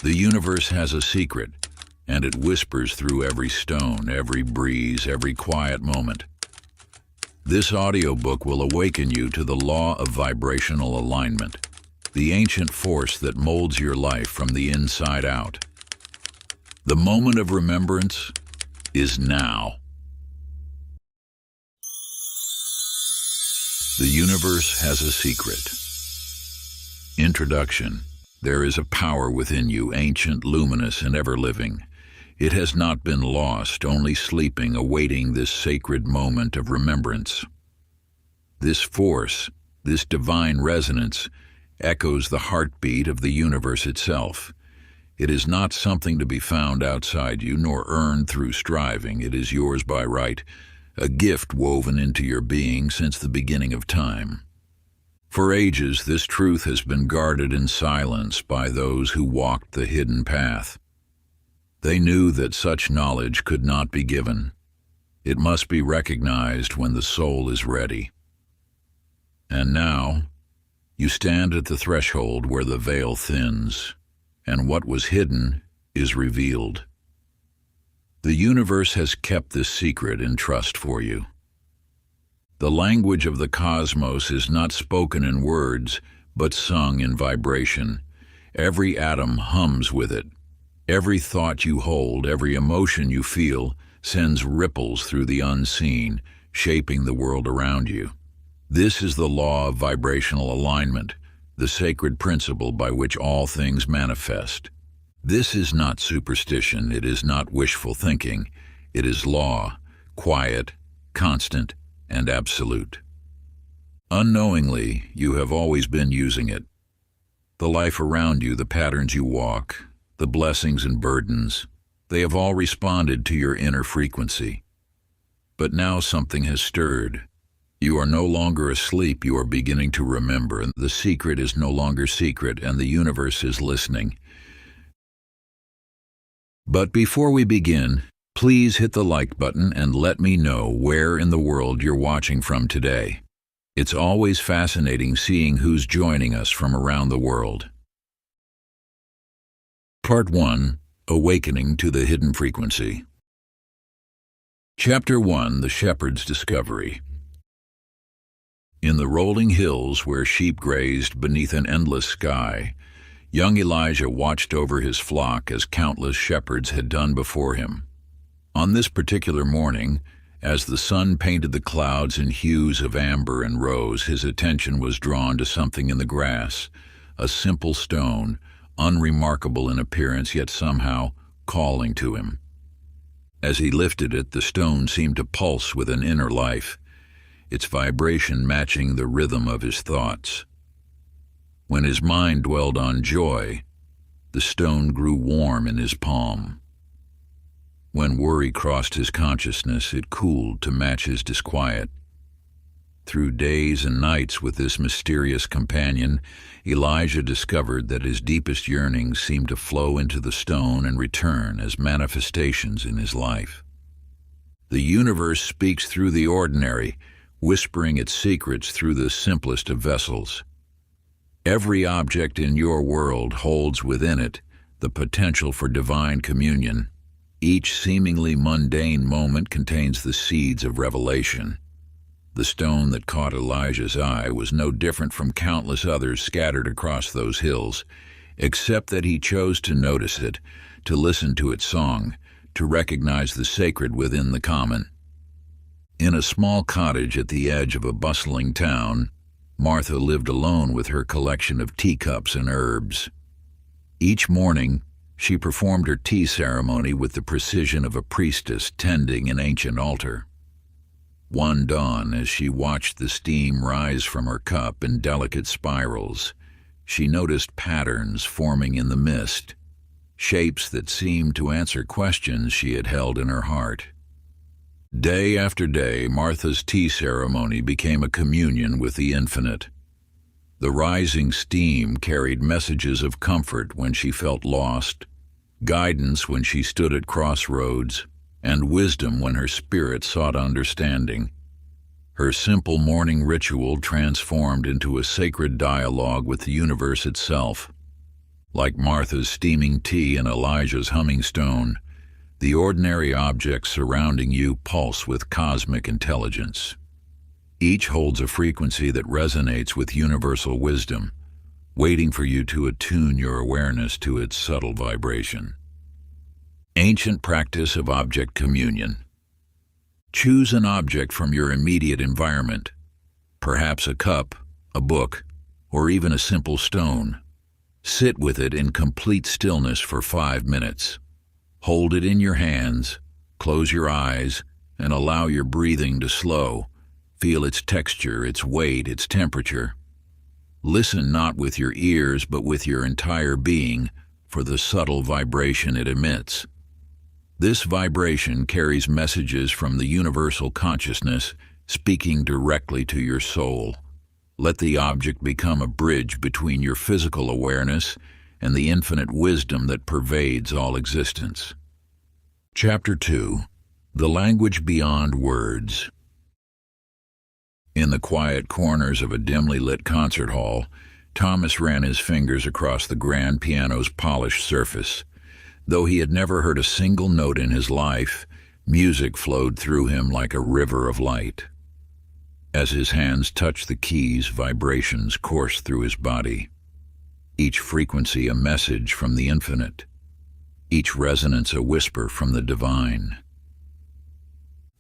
The universe has a secret, and it whispers through every stone, every breeze, every quiet moment. This audiobook will awaken you to the law of vibrational alignment, the ancient force that molds your life from the inside out. The moment of remembrance is now. The universe has a secret. Introduction. There is a power within you, ancient, luminous, and ever-living. It has not been lost, only sleeping, awaiting this sacred moment of remembrance. This force, this divine resonance, echoes the heartbeat of the universe itself. It is not something to be found outside you, nor earned through striving. It is yours by right, a gift woven into your being since the beginning of time. For ages, this truth has been guarded in silence by those who walked the hidden path. They knew that such knowledge could not be given. It must be recognized when the soul is ready. And now, you stand at the threshold where the veil thins, and what was hidden is revealed. The universe has kept this secret in trust for you. The language of the cosmos is not spoken in words, but sung in vibration. Every atom hums with it. Every thought you hold, every emotion you feel, sends ripples through the unseen, shaping the world around you. This is the law of vibrational alignment, the sacred principle by which all things manifest. This is not superstition, it is not wishful thinking. It is law, quiet, constant, and absolute. Unknowingly, you have always been using it. The life around you, the patterns you walk, the blessings and burdens, they have all responded to your inner frequency. But now something has stirred. You are no longer asleep, you are beginning to remember, and the secret is no longer secret, and the universe is listening. But before we begin, please hit the like button and let me know where in the world you're watching from today. It's always fascinating seeing who's joining us from around the world. Part 1. Awakening to the Hidden Frequency. Chapter 1. The Shepherd's Discovery. In the rolling hills where sheep grazed beneath an endless sky, young Elijah watched over his flock as countless shepherds had done before him. On this particular morning, as the sun painted the clouds in hues of amber and rose, his attention was drawn to something in the grass, a simple stone, unremarkable in appearance yet somehow calling to him. As he lifted it, the stone seemed to pulse with an inner life, its vibration matching the rhythm of his thoughts. When his mind dwelled on joy, the stone grew warm in his palm. When worry crossed his consciousness, it cooled to match his disquiet. Through days and nights with this mysterious companion, Elijah discovered that his deepest yearnings seemed to flow into the stone and return as manifestations in his life. The universe speaks through the ordinary, whispering its secrets through the simplest of vessels. Every object in your world holds within it the potential for divine communion. Each seemingly mundane moment contains the seeds of revelation. The stone that caught Elijah's eye was no different from countless others scattered across those hills, except that he chose to notice it, to listen to its song, to recognize the sacred within the common. In a small cottage at the edge of a bustling town, Martha lived alone with her collection of teacups and herbs. Each morning, she performed her tea ceremony with the precision of a priestess tending an ancient altar. One dawn, as she watched the steam rise from her cup in delicate spirals, she noticed patterns forming in the mist, shapes that seemed to answer questions she had held in her heart. Day after day, Martha's tea ceremony became a communion with the infinite. The rising steam carried messages of comfort when she felt lost, guidance when she stood at crossroads, and wisdom when her spirit sought understanding. Her simple morning ritual transformed into a sacred dialogue with the universe itself. Like Martha's steaming tea and Elijah's humming stone, the ordinary objects surrounding you pulse with cosmic intelligence. Each holds a frequency that resonates with universal wisdom, waiting for you to attune your awareness to its subtle vibration. Ancient practice of object communion. Choose an object from your immediate environment, perhaps a cup, a book, or even a simple stone. Sit with it in complete stillness for 5 minutes. Hold it in your hands, close your eyes, and allow your breathing to slow. Feel its texture, its weight, its temperature. Listen not with your ears but with your entire being for the subtle vibration it emits. This vibration carries messages from the universal consciousness, speaking directly to your soul. Let the object become a bridge between your physical awareness and the infinite wisdom that pervades all existence. Chapter 2. The Language Beyond Words. In the quiet corners of a dimly lit concert hall, Thomas ran his fingers across the grand piano's polished surface. Though he had never heard a single note in his life, music flowed through him like a river of light. As his hands touched the keys, vibrations coursed through his body. Each frequency a message from the infinite, each resonance a whisper from the divine.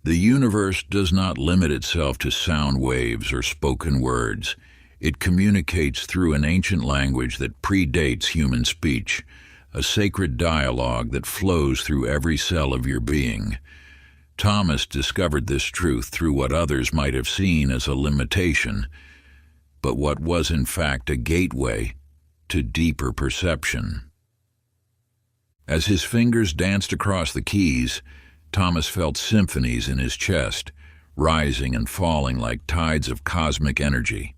The universe does not limit itself to sound waves or spoken words. It communicates through an ancient language that predates human speech, a sacred dialogue that flows through every cell of your being. Thomas discovered this truth through what others might have seen as a limitation, but what was in fact a gateway to deeper perception. As his fingers danced across the keys, Thomas felt symphonies in his chest, rising and falling like tides of cosmic energy.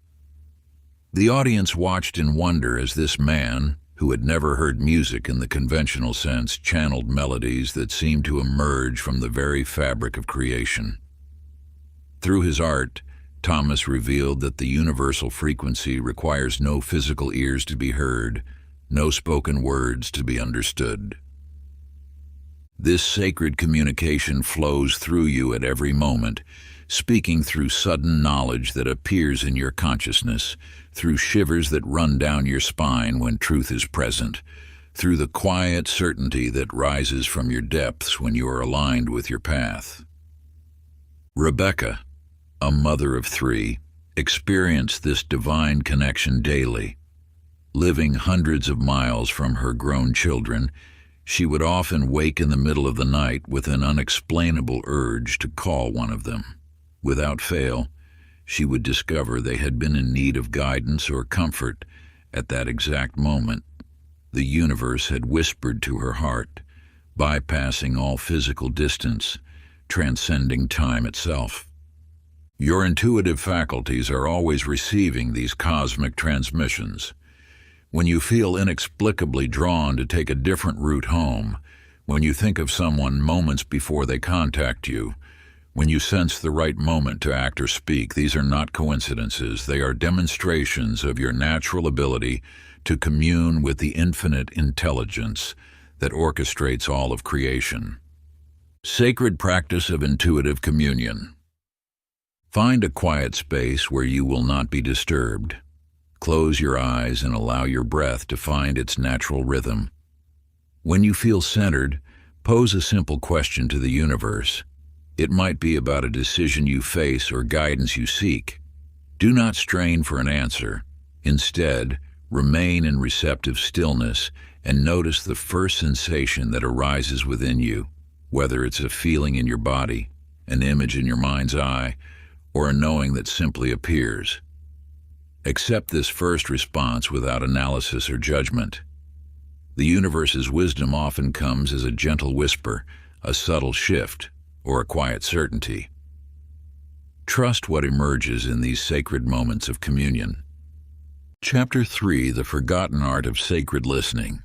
The audience watched in wonder as this man, who had never heard music in the conventional sense, channeled melodies that seemed to emerge from the very fabric of creation. Through his art, Thomas revealed that the universal frequency requires no physical ears to be heard, no spoken words to be understood. This sacred communication flows through you at every moment, speaking through sudden knowledge that appears in your consciousness, through shivers that run down your spine when truth is present, through the quiet certainty that rises from your depths when you are aligned with your path. Rebecca, a mother of 3, experienced this divine connection daily. Living hundreds of miles from her grown children, she would often wake in the middle of the night with an unexplainable urge to call one of them. Without fail, she would discover they had been in need of guidance or comfort at that exact moment. The universe had whispered to her heart, bypassing all physical distance, transcending time itself. Your intuitive faculties are always receiving these cosmic transmissions. When you feel inexplicably drawn to take a different route home, when you think of someone moments before they contact you, when you sense the right moment to act or speak, these are not coincidences. They are demonstrations of your natural ability to commune with the infinite intelligence that orchestrates all of creation. Sacred practice of intuitive communion. Find a quiet space where you will not be disturbed. Close your eyes and allow your breath to find its natural rhythm. When you feel centered, pose a simple question to the universe. It might be about a decision you face or guidance you seek. Do not strain for an answer. Instead, remain in receptive stillness and notice the first sensation that arises within you, whether it's a feeling in your body, an image in your mind's eye, or a knowing that simply appears. Accept this first response without analysis or judgment. The universe's wisdom often comes as a gentle whisper, a subtle shift, or a quiet certainty. Trust what emerges in these sacred moments of communion. Chapter 3. The Forgotten Art of Sacred Listening.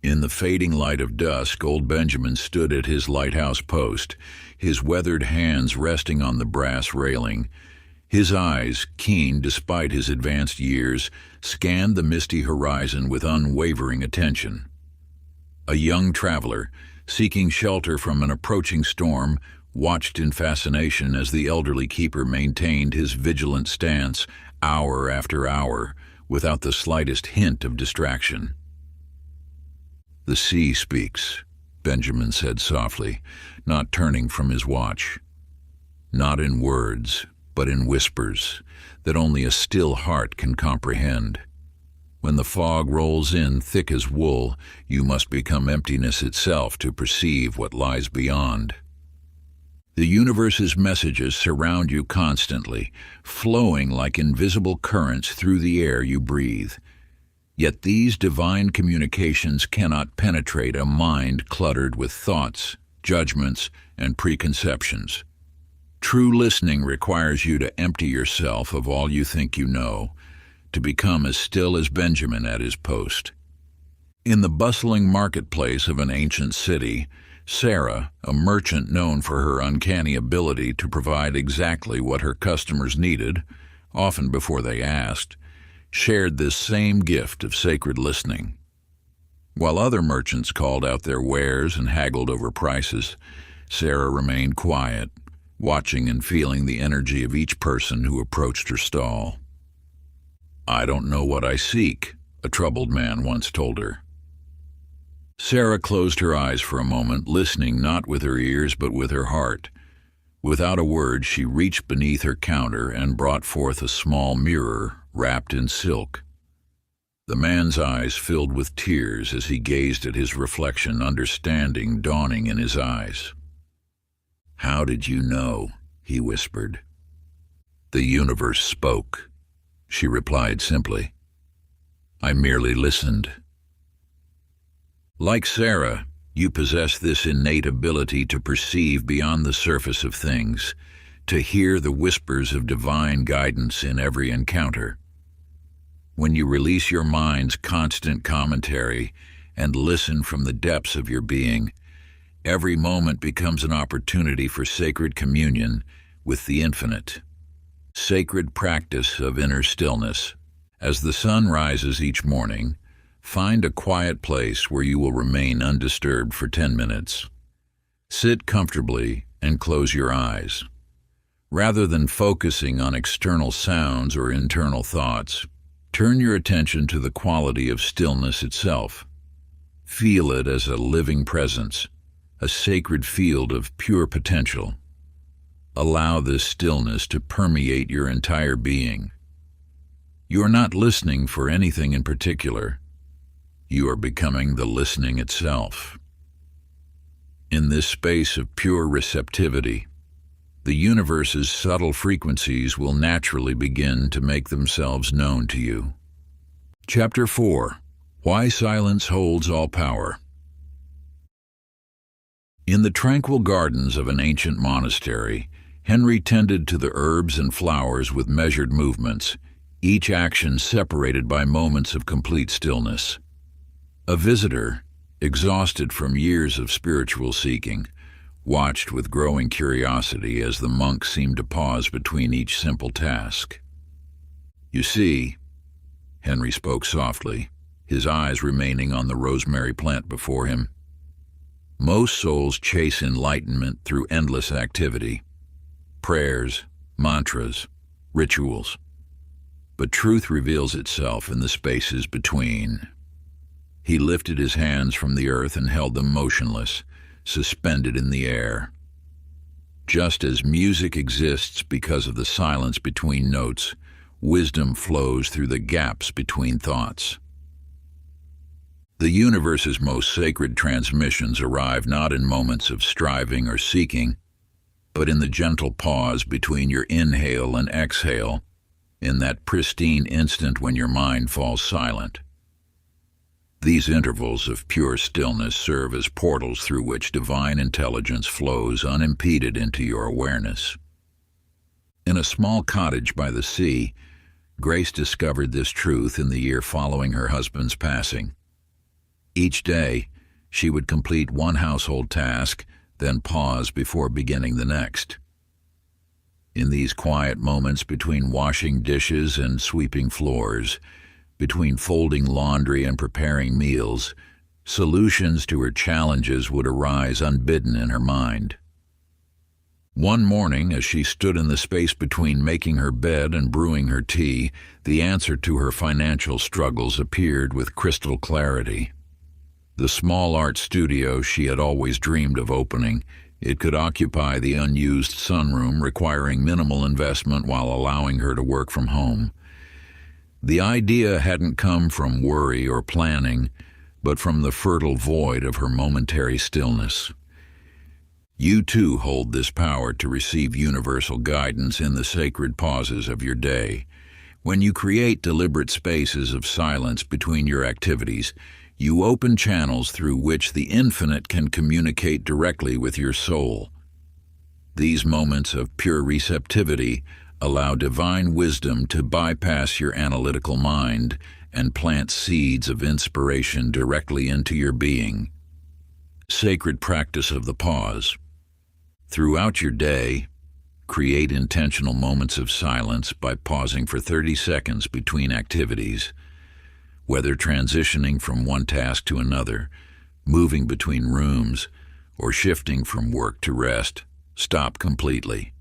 In the fading light of dusk, old Benjamin stood at his lighthouse post, his weathered hands resting on the brass railing. His eyes, keen despite his advanced years, scanned the misty horizon with unwavering attention. A young traveler, seeking shelter from an approaching storm, watched in fascination as the elderly keeper maintained his vigilant stance hour after hour without the slightest hint of distraction. "The sea speaks," Benjamin said softly, not turning from his watch. "Not in words, but in whispers that only a still heart can comprehend. When the fog rolls in thick as wool, you must become emptiness itself to perceive what lies beyond. The universe's messages surround you constantly, flowing like invisible currents through the air you breathe. Yet these divine communications cannot penetrate a mind cluttered with thoughts, judgments, and preconceptions. True listening requires you to empty yourself of all you think you know, to become as still as Benjamin at his post." In the bustling marketplace of an ancient city, Sarah, a merchant known for her uncanny ability to provide exactly what her customers needed, often before they asked, shared this same gift of sacred listening. While other merchants called out their wares and haggled over prices, Sarah remained quiet, watching and feeling the energy of each person who approached her stall. "I don't know what I seek," a troubled man once told her. Sarah closed her eyes for a moment, listening not with her ears but with her heart. Without a word, she reached beneath her counter and brought forth a small mirror wrapped in silk. The man's eyes filled with tears as he gazed at his reflection, understanding dawning in his eyes. "How did you know?" he whispered. "The universe spoke," she replied simply. "I merely listened." Like Sarah, you possess this innate ability to perceive beyond the surface of things, to hear the whispers of divine guidance in every encounter. When you release your mind's constant commentary and listen from the depths of your being, every moment becomes an opportunity for sacred communion with the infinite. Sacred practice of inner stillness. As the sun rises each morning, find a quiet place where you will remain undisturbed for 10 minutes. Sit comfortably and close your eyes. Rather than focusing on external sounds or internal thoughts, turn your attention to the quality of stillness itself. Feel it as a living presence, a sacred field of pure potential. Allow this stillness to permeate your entire being. You are not listening for anything in particular. You are becoming the listening itself. In this space of pure receptivity, the universe's subtle frequencies will naturally begin to make themselves known to you. Chapter 4. Why Silence Holds All Power. In the tranquil gardens of an ancient monastery, Henry tended to the herbs and flowers with measured movements, each action separated by moments of complete stillness. A visitor, exhausted from years of spiritual seeking, watched with growing curiosity as the monk seemed to pause between each simple task. "You see," Henry spoke softly, his eyes remaining on the rosemary plant before him, "most souls chase enlightenment through endless activity, prayers, mantras, rituals. But truth reveals itself in the spaces between." He lifted his hands from the earth and held them motionless, suspended in the air. Just as music exists because of the silence between notes, wisdom flows through the gaps between thoughts. The universe's most sacred transmissions arrive not in moments of striving or seeking, but in the gentle pause between your inhale and exhale, in that pristine instant when your mind falls silent. These intervals of pure stillness serve as portals through which divine intelligence flows unimpeded into your awareness. In a small cottage by the sea, Grace discovered this truth in the year following her husband's passing. Each day, she would complete one household task, then pause before beginning the next. In these quiet moments between washing dishes and sweeping floors, between folding laundry and preparing meals, solutions to her challenges would arise unbidden in her mind. One morning, as she stood in the space between making her bed and brewing her tea, the answer to her financial struggles appeared with crystal clarity. The small art studio she had always dreamed of opening, it could occupy the unused sunroom, requiring minimal investment while allowing her to work from home. The idea hadn't come from worry or planning, but from the fertile void of her momentary stillness. You too hold this power to receive universal guidance in the sacred pauses of your day. When you create deliberate spaces of silence between your activities, you open channels through which the infinite can communicate directly with your soul. These moments of pure receptivity allow divine wisdom to bypass your analytical mind and plant seeds of inspiration directly into your being. Sacred practice of the pause. Throughout your day, create intentional moments of silence by pausing for 30 seconds between activities. Whether transitioning from one task to another, moving between rooms, or shifting from work to rest, stop completely.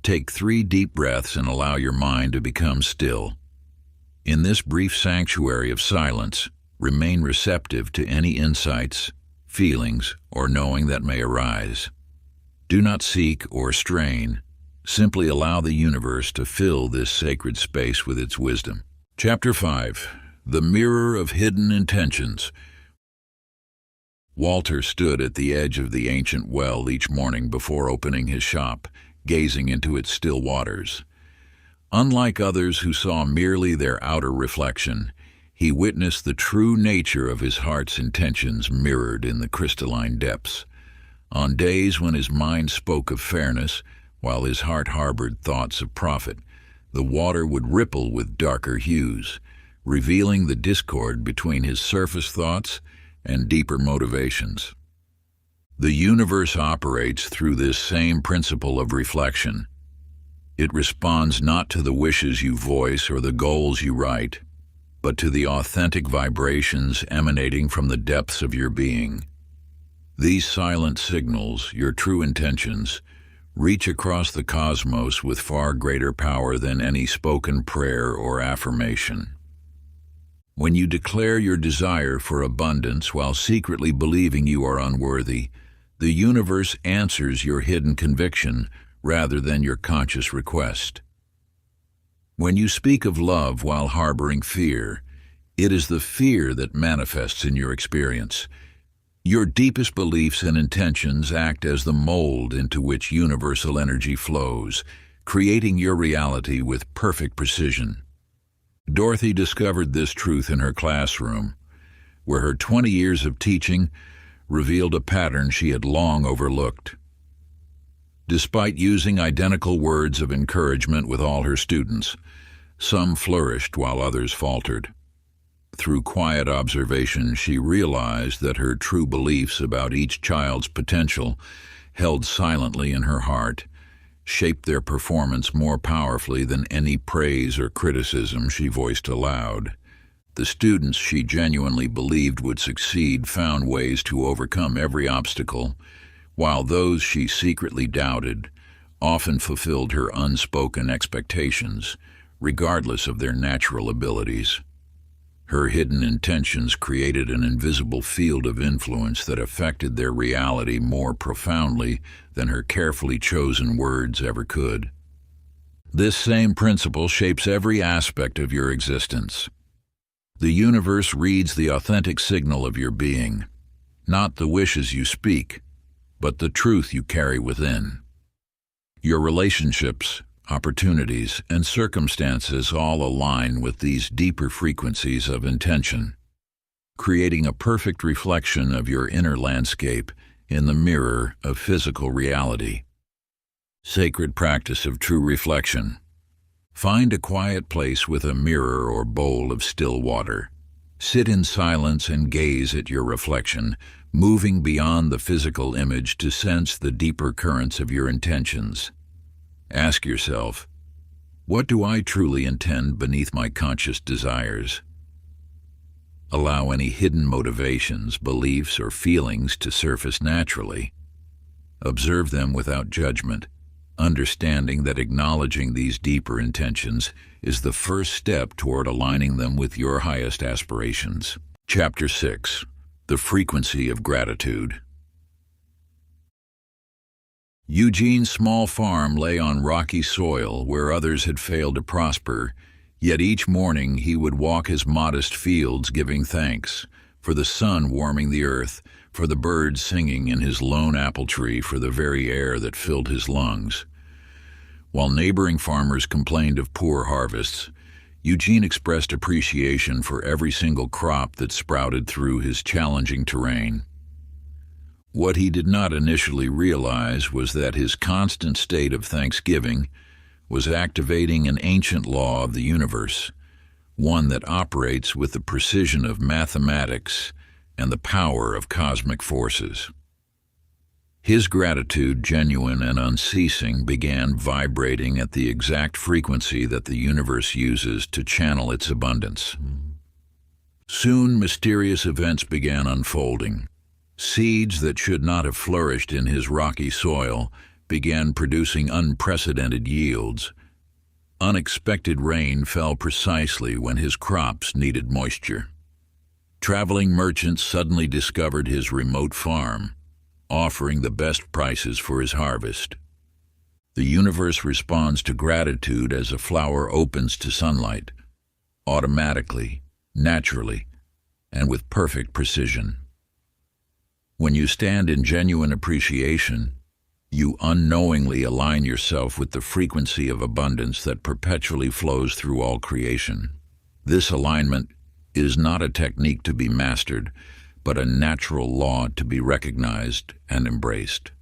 Take 3 deep breaths and allow your mind to become still. In this brief sanctuary of silence, remain receptive to any insights, feelings, or knowing that may arise. Do not seek or strain. Simply allow the universe to fill this sacred space with its wisdom. Chapter 5. The Mirror of Hidden Intentions. Walter stood at the edge of the ancient well each morning before opening his shop, gazing into its still waters. Unlike others who saw merely their outer reflection, he witnessed the true nature of his heart's intentions mirrored in the crystalline depths. On days when his mind spoke of fairness, while his heart harbored thoughts of profit, the water would ripple with darker hues, revealing the discord between his surface thoughts and deeper motivations. The universe operates through this same principle of reflection. It responds not to the wishes you voice or the goals you write, but to the authentic vibrations emanating from the depths of your being. These silent signals, your true intentions, reach across the cosmos with far greater power than any spoken prayer or affirmation. When you declare your desire for abundance while secretly believing you are unworthy, the universe answers your hidden conviction rather than your conscious request. When you speak of love while harboring fear, it is the fear that manifests in your experience. Your deepest beliefs and intentions act as the mold into which universal energy flows, creating your reality with perfect precision. Dorothy discovered this truth in her classroom, where her 20 years of teaching revealed a pattern she had long overlooked. Despite using identical words of encouragement with all her students, some flourished while others faltered. Through quiet observation, she realized that her true beliefs about each child's potential, held silently in her heart, shaped their performance more powerfully than any praise or criticism she voiced aloud. The students she genuinely believed would succeed found ways to overcome every obstacle, while those she secretly doubted often fulfilled her unspoken expectations, regardless of their natural abilities. Her hidden intentions created an invisible field of influence that affected their reality more profoundly than her carefully chosen words ever could. This same principle shapes every aspect of your existence. The universe reads the authentic signal of your being, not the wishes you speak, but the truth you carry within. Your relationships, opportunities, and circumstances all align with these deeper frequencies of intention, creating a perfect reflection of your inner landscape in the mirror of physical reality. Sacred practice of true reflection. Find a quiet place with a mirror or bowl of still water. Sit in silence and gaze at your reflection, moving beyond the physical image to sense the deeper currents of your intentions. Ask yourself, what do I truly intend beneath my conscious desires? Allow any hidden motivations, beliefs, or feelings to surface naturally. Observe them without judgment, understanding that acknowledging these deeper intentions is the first step toward aligning them with your highest aspirations. Chapter 6. The Frequency of Gratitude. Eugene's small farm lay on rocky soil where others had failed to prosper, yet each morning he would walk his modest fields giving thanks for the sun warming the earth, for the birds singing in his lone apple tree, for the very air that filled his lungs. While neighboring farmers complained of poor harvests, Eugene expressed appreciation for every single crop that sprouted through his challenging terrain. What he did not initially realize was that his constant state of thanksgiving was activating an ancient law of the universe, one that operates with the precision of mathematics and the power of cosmic forces. His gratitude, genuine and unceasing, began vibrating at the exact frequency that the universe uses to channel its abundance. Soon, mysterious events began unfolding. Seeds that should not have flourished in his rocky soil began producing unprecedented yields. Unexpected rain fell precisely when his crops needed moisture. Traveling merchants suddenly discovered his remote farm, offering the best prices for his harvest. The universe responds to gratitude as a flower opens to sunlight, automatically, naturally, and with perfect precision. When you stand in genuine appreciation, you unknowingly align yourself with the frequency of abundance that perpetually flows through all creation. This alignment is not a technique to be mastered, but a natural law to be recognized and embraced.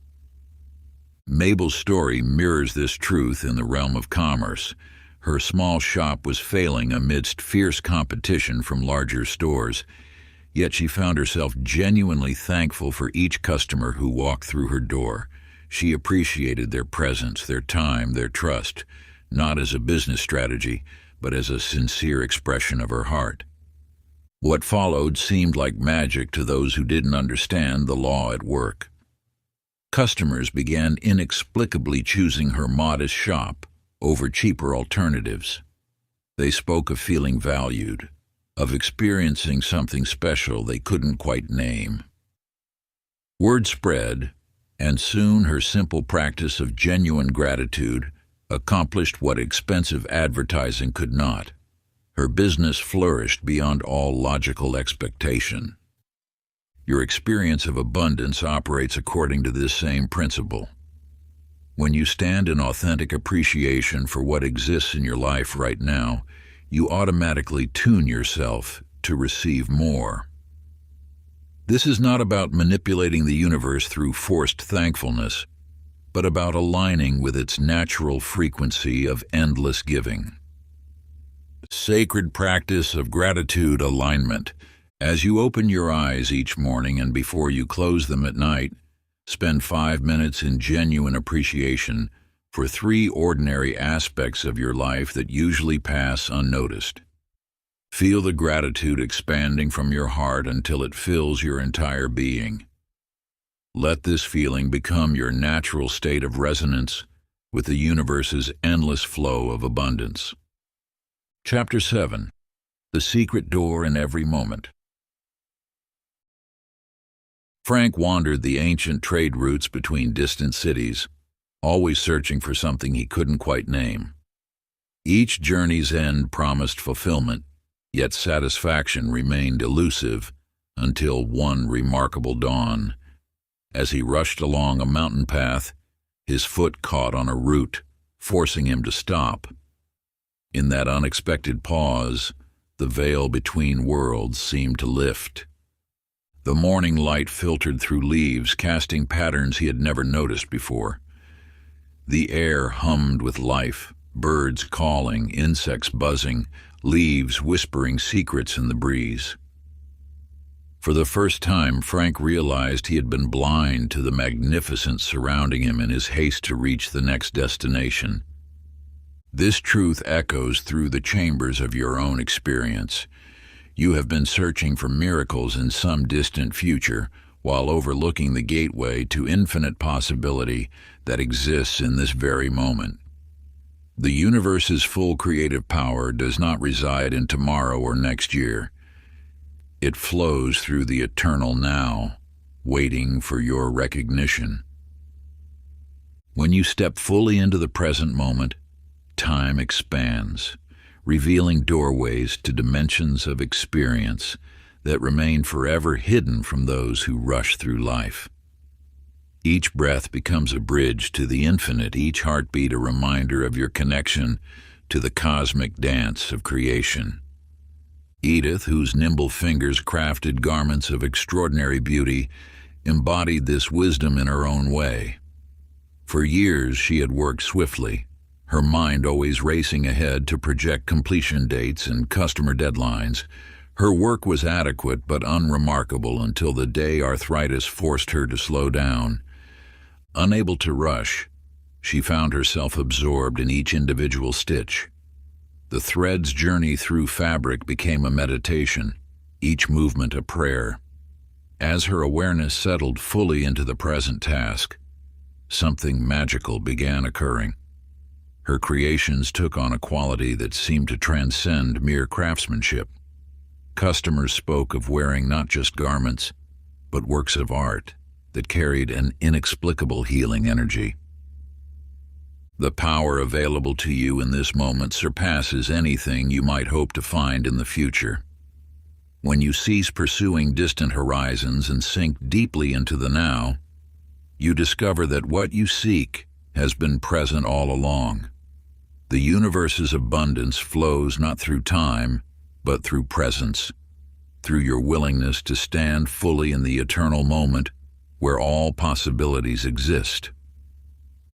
Mabel's story mirrors this truth in the realm of commerce. Her small shop was failing amidst fierce competition from larger stores, yet she found herself genuinely thankful for each customer who walked through her door. She appreciated their presence, their time, their trust, not as a business strategy, but as a sincere expression of her heart. What followed seemed like magic to those who didn't understand the law at work. Customers began inexplicably choosing her modest shop over cheaper alternatives. They spoke of feeling valued, of experiencing something special they couldn't quite name. Word spread, and soon her simple practice of genuine gratitude accomplished what expensive advertising could not. Her business flourished beyond all logical expectation. Your experience of abundance operates according to this same principle. When you stand in authentic appreciation for what exists in your life right now, you automatically tune yourself to receive more. This is not about manipulating the universe through forced thankfulness, but about aligning with its natural frequency of endless giving. Sacred practice of gratitude alignment. As you open your eyes each morning and before you close them at night, spend 5 minutes in genuine appreciation for 3 ordinary aspects of your life that usually pass unnoticed. Feel the gratitude expanding from your heart until it fills your entire being. Let this feeling become your natural state of resonance with the universe's endless flow of abundance. Chapter 7. The Secret Door in Every Moment. Frank wandered the ancient trade routes between distant cities, always searching for something he couldn't quite name. Each journey's end promised fulfillment, yet satisfaction remained elusive until one remarkable dawn. As he rushed along a mountain path, his foot caught on a root, forcing him to stop. In that unexpected pause, the veil between worlds seemed to lift. The morning light filtered through leaves, casting patterns he had never noticed before. The air hummed with life, birds calling, insects buzzing, leaves whispering secrets in the breeze. For the first time, Frank realized he had been blind to the magnificence surrounding him in his haste to reach the next destination. This truth echoes through the chambers of your own experience. You have been searching for miracles in some distant future, while overlooking the gateway to infinite possibility that exists in this very moment. The universe's full creative power does not reside in tomorrow or next year. It flows through the eternal now, waiting for your recognition. When you step fully into the present moment, time expands, revealing doorways to dimensions of experience that remain forever hidden from those who rush through life. Each breath becomes a bridge to the infinite, each heartbeat a reminder of your connection to the cosmic dance of creation. Edith, whose nimble fingers crafted garments of extraordinary beauty, embodied this wisdom in her own way. For years she had worked swiftly, her mind always racing ahead to project completion dates and customer deadlines. Her work was adequate but unremarkable until the day arthritis forced her to slow down. Unable to rush, she found herself absorbed in each individual stitch. The thread's journey through fabric became a meditation, each movement a prayer. As her awareness settled fully into the present task, something magical began occurring. Her creations took on a quality that seemed to transcend mere craftsmanship. Customers spoke of wearing not just garments, but works of art that carried an inexplicable healing energy. The power available to you in this moment surpasses anything you might hope to find in the future. When you cease pursuing distant horizons and sink deeply into the now, you discover that what you seek has been present all along. The universe's abundance flows not through time, but through presence, through your willingness to stand fully in the eternal moment where all possibilities exist.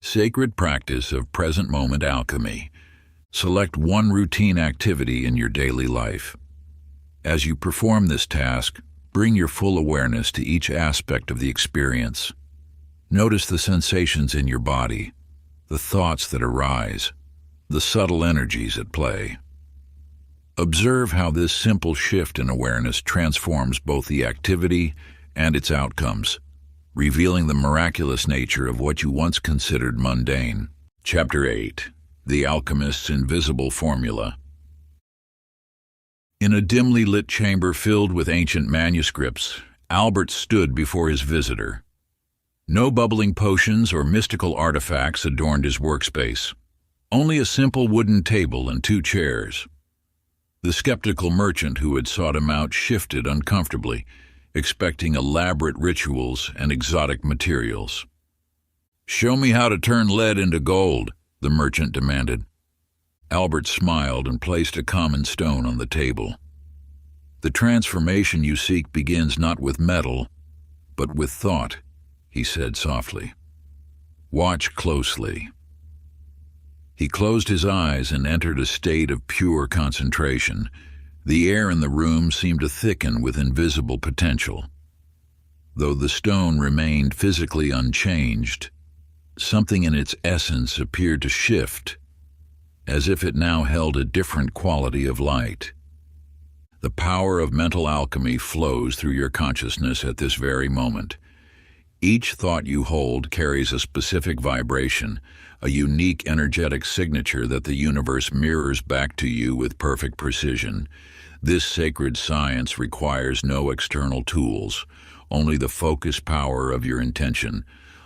Sacred practice of present moment alchemy. Select one routine activity in your daily life. As you perform this task, bring your full awareness to each aspect of the experience. Notice the sensations in your body, the thoughts that arise, the subtle energies at play. Observe how this simple shift in awareness transforms both the activity and its outcomes, revealing the miraculous nature of what you once considered mundane. Chapter 8. The Alchemist's Invisible Formula. In a dimly lit chamber filled with ancient manuscripts, Albert stood before his visitor. No bubbling potions or mystical artifacts adorned his workspace. Only a simple wooden table and 2 chairs. The skeptical merchant who had sought him out shifted uncomfortably, expecting elaborate rituals and exotic materials. "Show me how to turn lead into gold," the merchant demanded. Albert smiled and placed a common stone on the table. "The transformation you seek begins not with metal, but with thought," he said softly. "Watch closely." He closed his eyes and entered a state of pure concentration. The air in the room seemed to thicken with invisible potential. Though the stone remained physically unchanged, something in its essence appeared to shift, as if it now held a different quality of light. The power of mental alchemy flows through your consciousness at this very moment. Each thought you hold carries a specific vibration, a unique energetic signature that the universe mirrors back to you with perfect precision. This sacred science requires no external tools, only the focused power of your intention,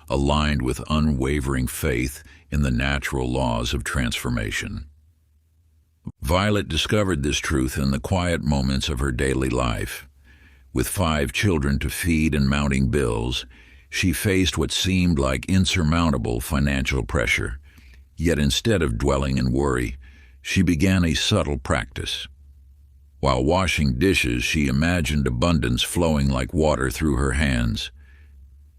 aligned with unwavering faith in the natural laws of transformation. Violet discovered this truth in the quiet moments of her daily life. With 5 children to feed and mounting bills, she faced what seemed like insurmountable financial pressure. Yet instead of dwelling in worry, she began a subtle practice. While washing dishes, she imagined abundance flowing like water through her hands.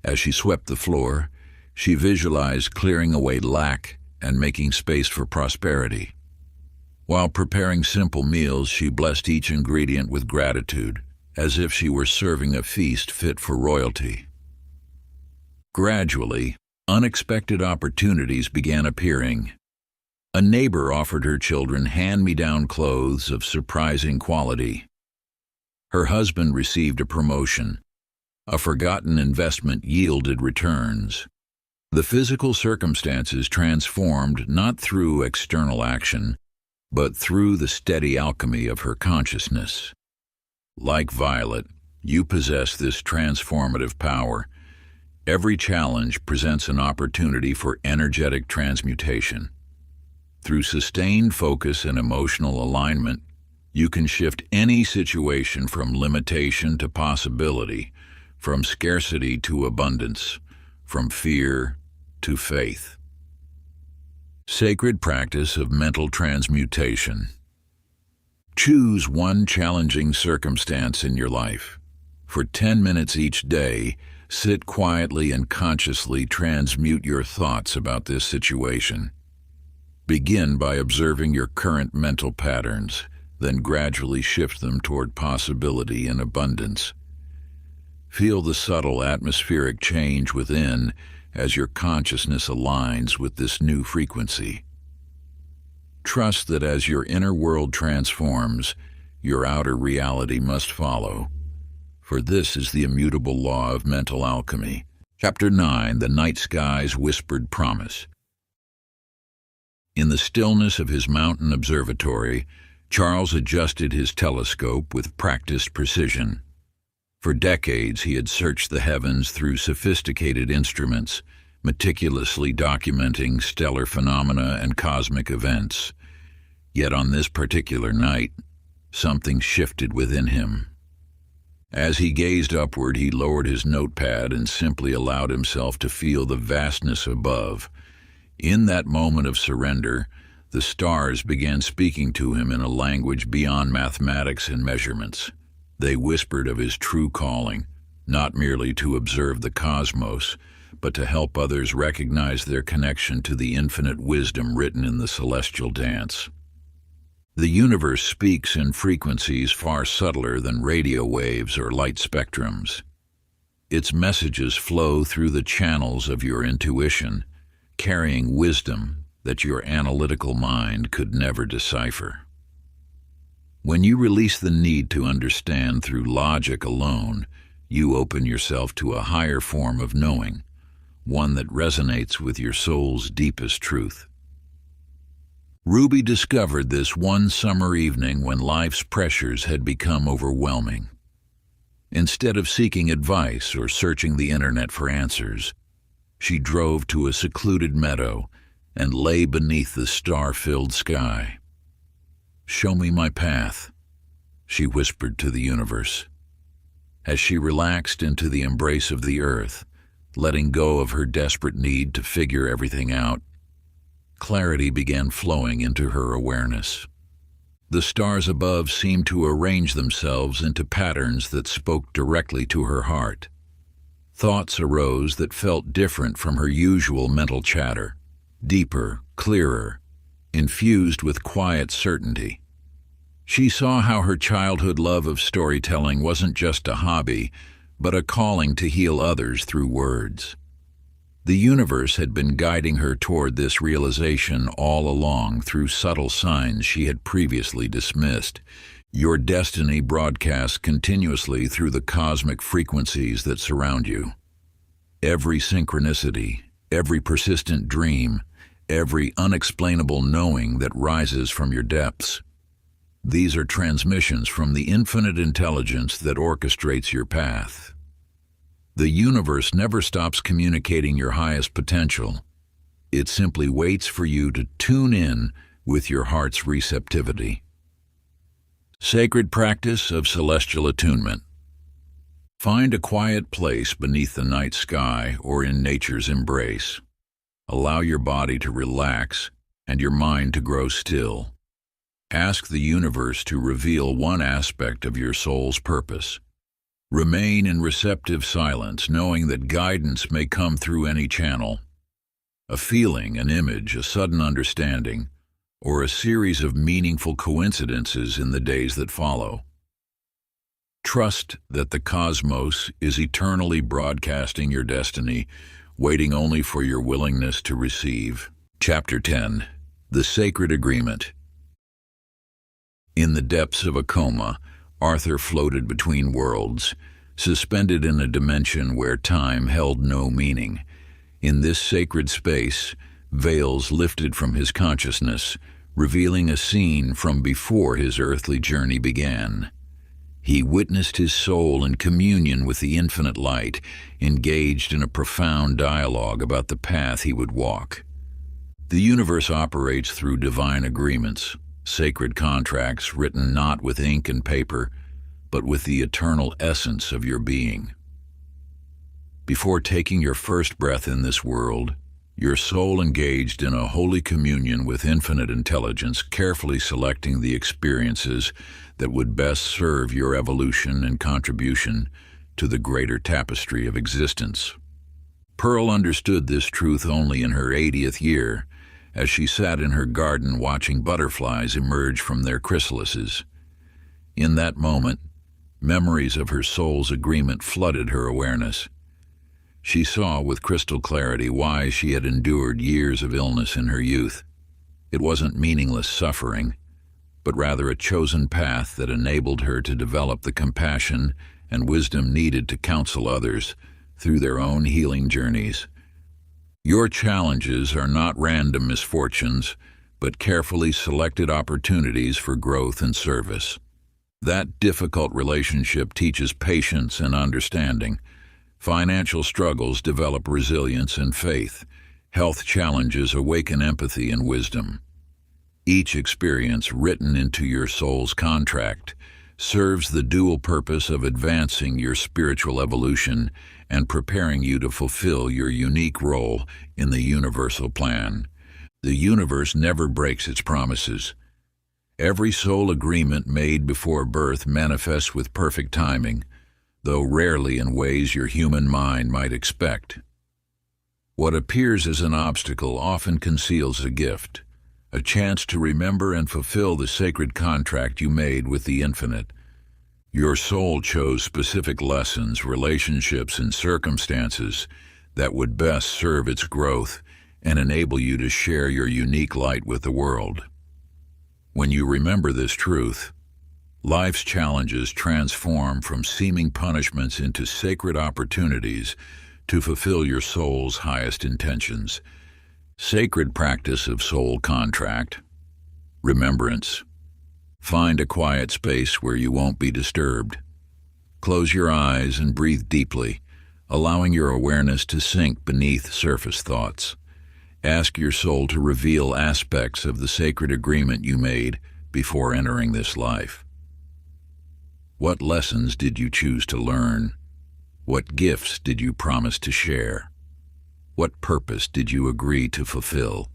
As she swept the floor, she visualized clearing away lack and making space for prosperity. While preparing simple meals, she blessed each ingredient with gratitude, as if she were serving a feast fit for royalty. Gradually, unexpected opportunities began appearing. A neighbor offered her children hand-me-down clothes of surprising quality. Her husband received a promotion. A forgotten investment yielded returns. The physical circumstances transformed not through external action, but through the steady alchemy of her consciousness. Like Violet, you possess this transformative power. Every challenge presents an opportunity for energetic transmutation. Through sustained focus and emotional alignment, you can shift any situation from limitation to possibility, from scarcity to abundance, from fear to faith. Sacred practice of mental transmutation. Choose one challenging circumstance in your life. For 10 minutes each day, sit quietly and consciously transmute your thoughts about this situation. Begin by observing your current mental patterns, then gradually shift them toward possibility and abundance. Feel the subtle atmospheric change within as your consciousness aligns with this new frequency. Trust that as your inner world transforms, your outer reality must follow. For this is the immutable law of mental alchemy. Chapter 9, The Night Sky's Whispered Promise. In the stillness of his mountain observatory, Charles adjusted his telescope with practiced precision. For decades he had searched the heavens through sophisticated instruments, meticulously documenting stellar phenomena and cosmic events. Yet on this particular night, something shifted within him. As he gazed upward, he lowered his notepad and simply allowed himself to feel the vastness above. In that moment of surrender, the stars began speaking to him in a language beyond mathematics and measurements. They whispered of his true calling, not merely to observe the cosmos, but to help others recognize their connection to the infinite wisdom written in the celestial dance. The universe speaks in frequencies far subtler than radio waves or light spectrums. Its messages flow through the channels of your intuition, carrying wisdom that your analytical mind could never decipher. When you release the need to understand through logic alone, you open yourself to a higher form of knowing, one that resonates with your soul's deepest truth. Ruby discovered this one summer evening when life's pressures had become overwhelming. Instead of seeking advice or searching the internet for answers, she drove to a secluded meadow and lay beneath the star-filled sky. "Show me my path," she whispered to the universe. As she relaxed into the embrace of the earth, letting go of her desperate need to figure everything out, clarity began flowing into her awareness. The stars above seemed to arrange themselves into patterns that spoke directly to her heart. Thoughts arose that felt different from her usual mental chatter, deeper, clearer, infused with quiet certainty. She saw how her childhood love of storytelling wasn't just a hobby, but a calling to heal others through words. The universe had been guiding her toward this realization all along through subtle signs she had previously dismissed. Your destiny broadcasts continuously through the cosmic frequencies that surround you. Every synchronicity, every persistent dream, every unexplainable knowing that rises from your depths. These are transmissions from the infinite intelligence that orchestrates your path. The universe never stops communicating your highest potential. It simply waits for you to tune in with your heart's receptivity. Sacred practice of celestial attunement. Find a quiet place beneath the night sky or in nature's embrace. Allow your body to relax and your mind to grow still. Ask the universe to reveal one aspect of your soul's purpose. Remain in receptive silence, knowing that guidance may come through any channel. A feeling, an image, a sudden understanding, or a series of meaningful coincidences in the days that follow. Trust that the cosmos is eternally broadcasting your destiny, waiting only for your willingness to receive. Chapter 10. The Sacred Agreement. In the depths of a coma, Arthur floated between worlds, suspended in a dimension where time held no meaning. In this sacred space, veils lifted from his consciousness, revealing a scene from before his earthly journey began. He witnessed his soul in communion with the infinite light, engaged in a profound dialogue about the path he would walk. The universe operates through divine agreements, sacred contracts written not with ink and paper, but with the eternal essence of your being. Before taking your first breath in this world, your soul engaged in a holy communion with infinite intelligence, carefully selecting the experiences that would best serve your evolution and contribution to the greater tapestry of existence. Pearl understood this truth only in her 80th year, as she sat in her garden watching butterflies emerge from their chrysalises. In that moment, memories of her soul's agreement flooded her awareness. She saw with crystal clarity why she had endured years of illness in her youth. It wasn't meaningless suffering, but rather a chosen path that enabled her to develop the compassion and wisdom needed to counsel others through their own healing journeys. Your challenges are not random misfortunes, but carefully selected opportunities for growth and service. That difficult relationship teaches patience and understanding. Financial struggles develop resilience and faith. Health challenges awaken empathy and wisdom. Each experience written into your soul's contract serves the dual purpose of advancing your spiritual evolution and preparing you to fulfill your unique role in the universal plan. The universe never breaks its promises. Every soul agreement made before birth manifests with perfect timing, though rarely in ways your human mind might expect. What appears as an obstacle often conceals a gift, a chance to remember and fulfill the sacred contract you made with the infinite. Your soul chose specific lessons, relationships, and circumstances that would best serve its growth and enable you to share your unique light with the world. When you remember this truth, life's challenges transform from seeming punishments into sacred opportunities to fulfill your soul's highest intentions. Sacred practice of soul contract. Remembrance. Find a quiet space where you won't be disturbed. Close your eyes and breathe deeply, allowing your awareness to sink beneath surface thoughts. Ask your soul to reveal aspects of the sacred agreement you made before entering this life. What lessons did you choose to learn? What gifts did you promise to share? What purpose did you agree to fulfill?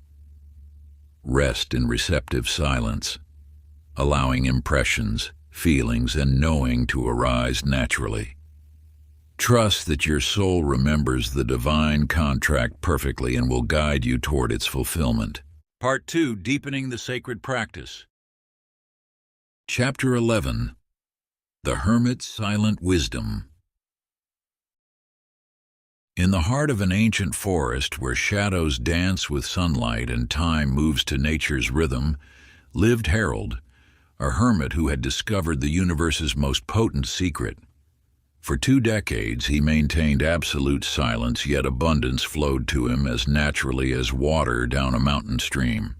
Rest in receptive silence, allowing impressions, feelings, and knowing to arise naturally. Trust that your soul remembers the divine contract perfectly and will guide you toward its fulfillment. Part 2. Deepening the Sacred Practice. Chapter 11. The Hermit's Silent Wisdom. In the heart of an ancient forest where shadows dance with sunlight and time moves to nature's rhythm, lived Harold, a hermit who had discovered the universe's most potent secret. For 2 decades he maintained absolute silence, yet abundance flowed to him as naturally as water down a mountain stream.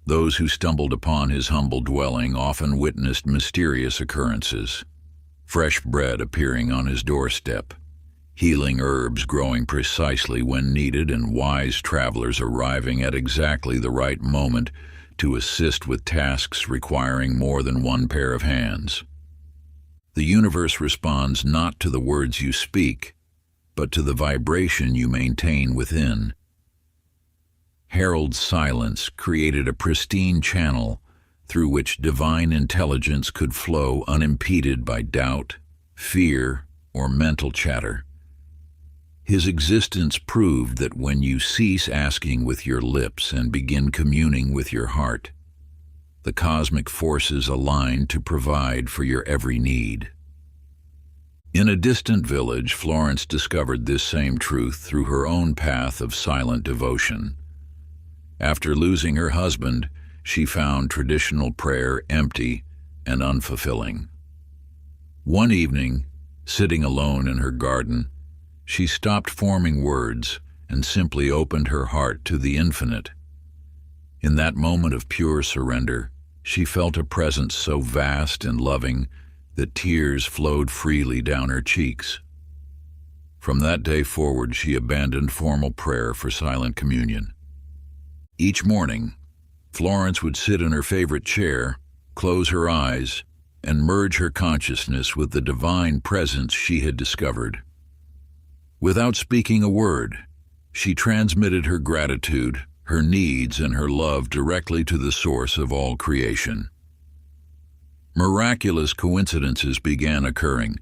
Those who stumbled upon his humble dwelling often witnessed mysterious occurrences. Fresh bread appearing on his doorstep, healing herbs growing precisely when needed, and wise travelers arriving at exactly the right moment to assist with tasks requiring more than one pair of hands. The universe responds not to the words you speak, but to the vibration you maintain within. Harold's silence created a pristine channel through which divine intelligence could flow unimpeded by doubt, fear, or mental chatter. His existence proved that when you cease asking with your lips and begin communing with your heart, the cosmic forces align to provide for your every need. In a distant village, Florence discovered this same truth through her own path of silent devotion. After losing her husband, she found traditional prayer empty and unfulfilling. One evening, sitting alone in her garden, she stopped forming words and simply opened her heart to the infinite. In that moment of pure surrender, she felt a presence so vast and loving that tears flowed freely down her cheeks. From that day forward, she abandoned formal prayer for silent communion. Each morning, Florence would sit in her favorite chair, close her eyes, and merge her consciousness with the divine presence she had discovered. Without speaking a word, she transmitted her gratitude, her needs, and her love directly to the source of all creation. Miraculous coincidences began occurring.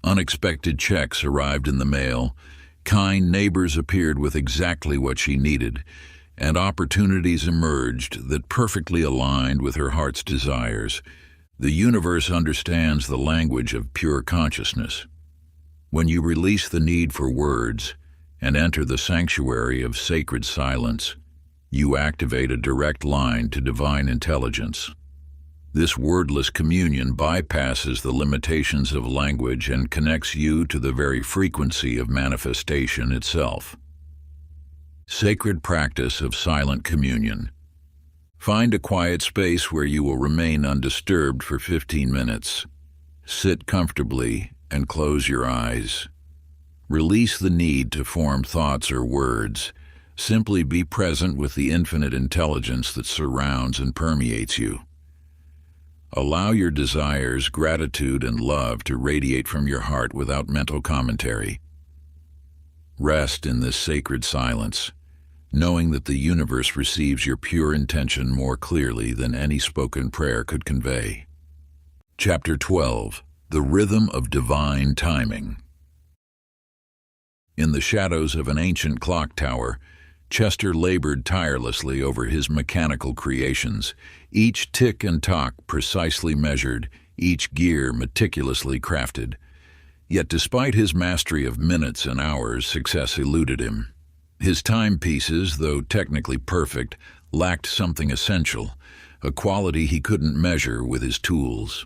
Unexpected checks arrived in the mail, kind neighbors appeared with exactly what she needed, and opportunities emerged that perfectly aligned with her heart's desires. The universe understands the language of pure consciousness. When you release the need for words and enter the sanctuary of sacred silence, you activate a direct line to divine intelligence. This wordless communion bypasses the limitations of language and connects you to the very frequency of manifestation itself. Sacred practice of silent communion. Find a quiet space where you will remain undisturbed for 15 minutes. Sit comfortably and close your eyes. Release the need to form thoughts or words. Simply be present with the infinite intelligence that surrounds and permeates you. Allow your desires, gratitude, and love to radiate from your heart without mental commentary. Rest in this sacred silence, knowing that the universe receives your pure intention more clearly than any spoken prayer could convey. Chapter 12. The Rhythm of Divine Timing. In the shadows of an ancient clock tower, Chester labored tirelessly over his mechanical creations, each tick and tock precisely measured, each gear meticulously crafted. Yet despite his mastery of minutes and hours, success eluded him. His timepieces, though technically perfect, lacked something essential, a quality he couldn't measure with his tools.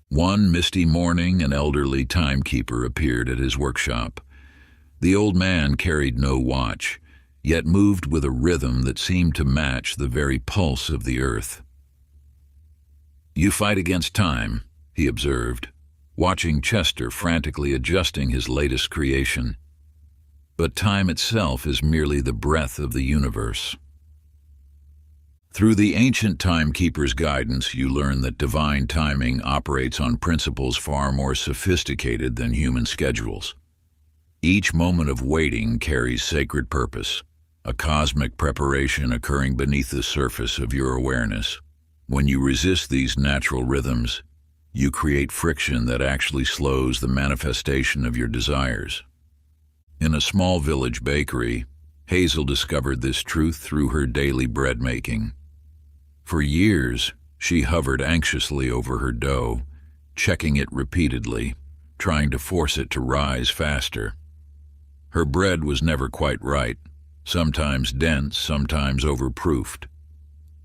One misty morning, an elderly timekeeper appeared at his workshop. The old man carried no watch, yet moved with a rhythm that seemed to match the very pulse of the earth. "You fight against time," he observed, watching Chester frantically adjusting his latest creation. "But time itself is merely the breath of the universe." Through the ancient timekeeper's guidance, you learn that divine timing operates on principles far more sophisticated than human schedules. Each moment of waiting carries sacred purpose, a cosmic preparation occurring beneath the surface of your awareness. When you resist these natural rhythms, you create friction that actually slows the manifestation of your desires. In a small village bakery, Hazel discovered this truth through her daily bread making. For years, she hovered anxiously over her dough, checking it repeatedly, trying to force it to rise faster. Her bread was never quite right, sometimes dense, sometimes overproofed.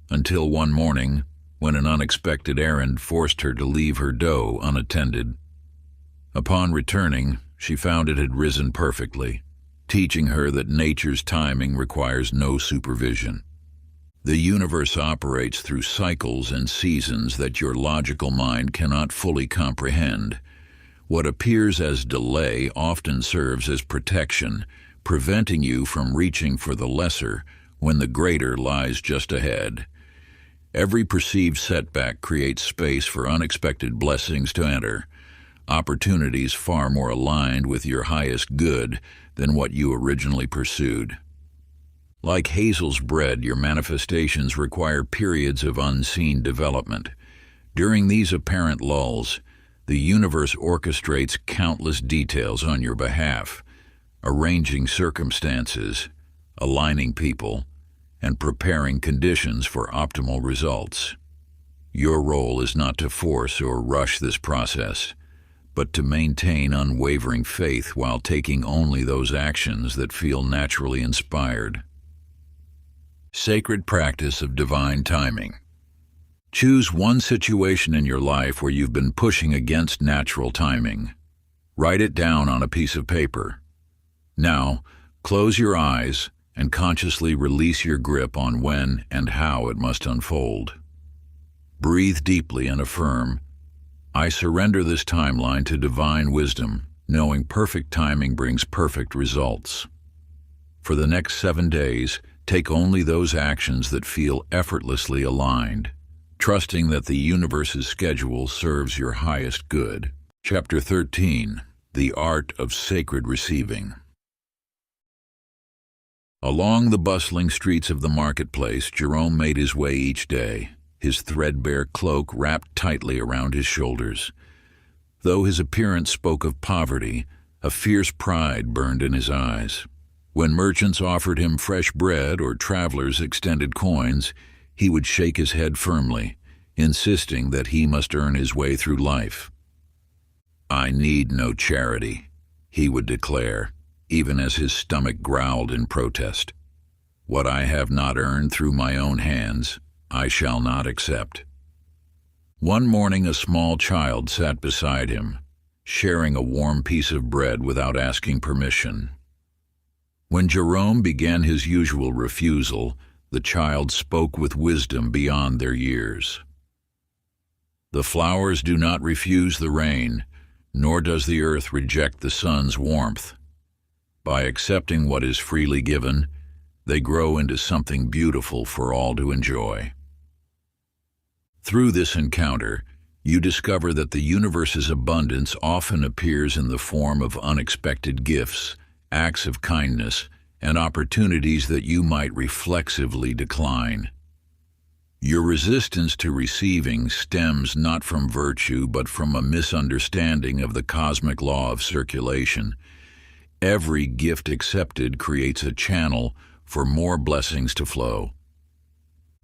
Until one morning, when an unexpected errand forced her to leave her dough unattended. Upon returning, she found it had risen perfectly, teaching her that nature's timing requires no supervision. The universe operates through cycles and seasons that your logical mind cannot fully comprehend. What appears as delay often serves as protection, preventing you from reaching for the lesser when the greater lies just ahead. Every perceived setback creates space for unexpected blessings to enter, opportunities far more aligned with your highest good than what you originally pursued. Like Hazel's bread, your manifestations require periods of unseen development. During these apparent lulls, the universe orchestrates countless details on your behalf, arranging circumstances, aligning people, and preparing conditions for optimal results. Your role is not to force or rush this process, but to maintain unwavering faith while taking only those actions that feel naturally inspired. Sacred practice of divine timing. Choose one situation in your life where you've been pushing against natural timing. Write it down on a piece of paper. Now, close your eyes and consciously release your grip on when and how it must unfold. Breathe deeply and affirm, "I surrender this timeline to divine wisdom, knowing perfect timing brings perfect results." For the next 7 days, take only those actions that feel effortlessly aligned, trusting that the universe's schedule serves your highest good. Chapter 13. The Art of Sacred Receiving. Along the bustling streets of the marketplace, Jerome made his way each day, his threadbare cloak wrapped tightly around his shoulders. Though his appearance spoke of poverty, a fierce pride burned in his eyes. When merchants offered him fresh bread or travelers extended coins, he would shake his head firmly, insisting that he must earn his way through life. "I need no charity," he would declare, even as his stomach growled in protest. "What I have not earned through my own hands, I shall not accept." One morning a small child sat beside him, sharing a warm piece of bread without asking permission. When Jerome began his usual refusal, the child spoke with wisdom beyond their years. "The flowers do not refuse the rain, nor does the earth reject the sun's warmth. By accepting what is freely given, they grow into something beautiful for all to enjoy." Through this encounter, you discover that the universe's abundance often appears in the form of unexpected gifts, acts of kindness, and opportunities that you might reflexively decline. Your resistance to receiving stems not from virtue but from a misunderstanding of the cosmic law of circulation. Every gift accepted creates a channel for more blessings to flow.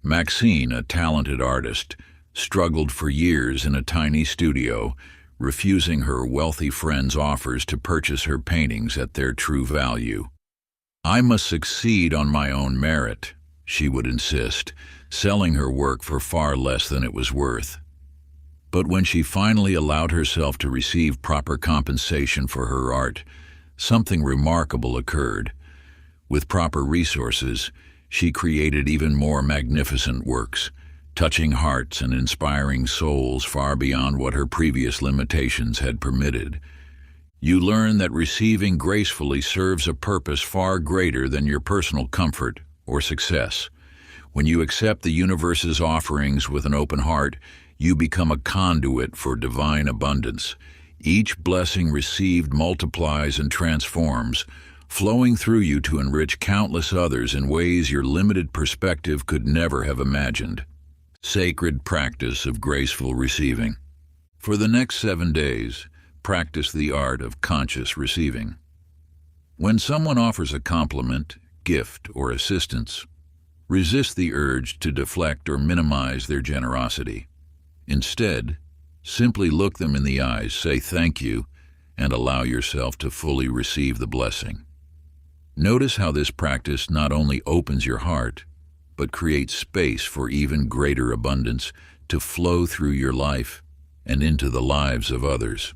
Maxine, a talented artist, struggled for years in a tiny studio, refusing her wealthy friends' offers to purchase her paintings at their true value. "I must succeed on my own merit," she would insist, selling her work for far less than it was worth. But when she finally allowed herself to receive proper compensation for her art, something remarkable occurred. With proper resources, she created even more magnificent works, touching hearts and inspiring souls far beyond what her previous limitations had permitted. You learn that receiving gracefully serves a purpose far greater than your personal comfort or success. When you accept the universe's offerings with an open heart, you become a conduit for divine abundance. Each blessing received multiplies and transforms, flowing through you to enrich countless others in ways your limited perspective could never have imagined. Sacred practice of graceful receiving. For the next 7 days, practice the art of conscious receiving. When someone offers a compliment, gift, or assistance, resist the urge to deflect or minimize their generosity. Instead, simply look them in the eyes, say thank you, and allow yourself to fully receive the blessing. Notice how this practice not only opens your heart, but creates space for even greater abundance to flow through your life and into the lives of others.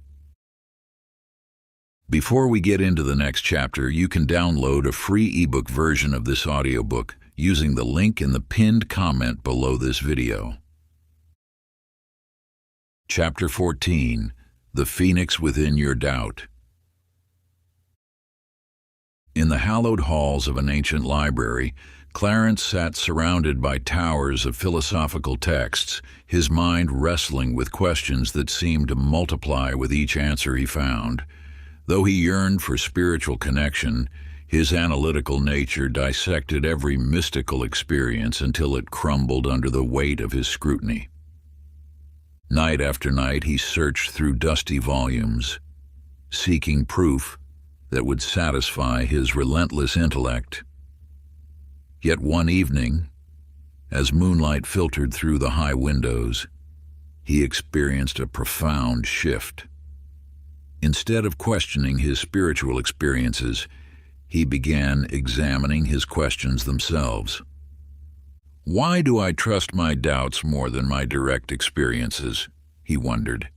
Before we get into the next chapter, you can download a free ebook version of this audiobook using the link in the pinned comment below this video. Chapter 14. The Phoenix Within Your Doubt. In the hallowed halls of an ancient library, Clarence sat surrounded by towers of philosophical texts, his mind wrestling with questions that seemed to multiply with each answer he found. Though he yearned for spiritual connection, his analytical nature dissected every mystical experience until it crumbled under the weight of his scrutiny. Night after night he searched through dusty volumes, seeking proof that would satisfy his relentless intellect. Yet one evening, as moonlight filtered through the high windows, he experienced a profound shift. Instead of questioning his spiritual experiences, he began examining his questions themselves. Why do I trust my doubts more than my direct experiences? He wondered.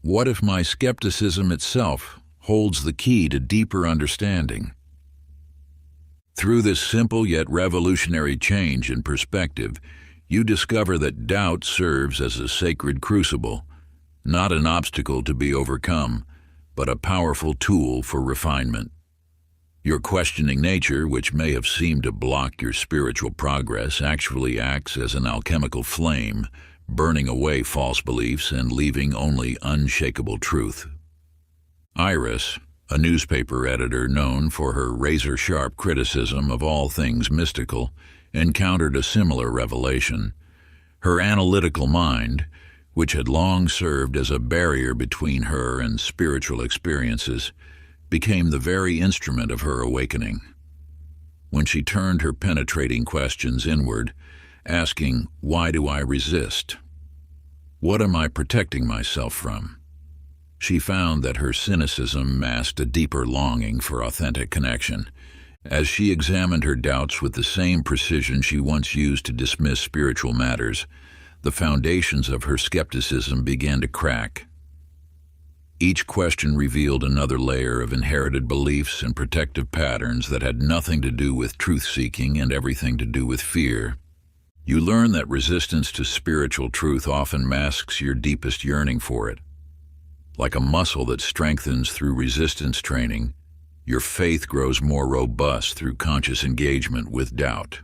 What if my skepticism itself holds the key to deeper understanding? Through this simple yet revolutionary change in perspective, you discover that doubt serves as a sacred crucible, not an obstacle to be overcome, but a powerful tool for refinement. Your questioning nature, which may have seemed to block your spiritual progress, actually acts as an alchemical flame, burning away false beliefs and leaving only unshakable truth. Iris, a newspaper editor known for her razor-sharp criticism of all things mystical, encountered a similar revelation. Her analytical mind, which had long served as a barrier between her and spiritual experiences, became the very instrument of her awakening. When she turned her penetrating questions inward, asking, "Why do I resist? What am I protecting myself from?" she found that her cynicism masked a deeper longing for authentic connection. As she examined her doubts with the same precision she once used to dismiss spiritual matters, the foundations of her skepticism began to crack. Each question revealed another layer of inherited beliefs and protective patterns that had nothing to do with truth-seeking and everything to do with fear. You learn that resistance to spiritual truth often masks your deepest yearning for it. Like a muscle that strengthens through resistance training, your faith grows more robust through conscious engagement with doubt.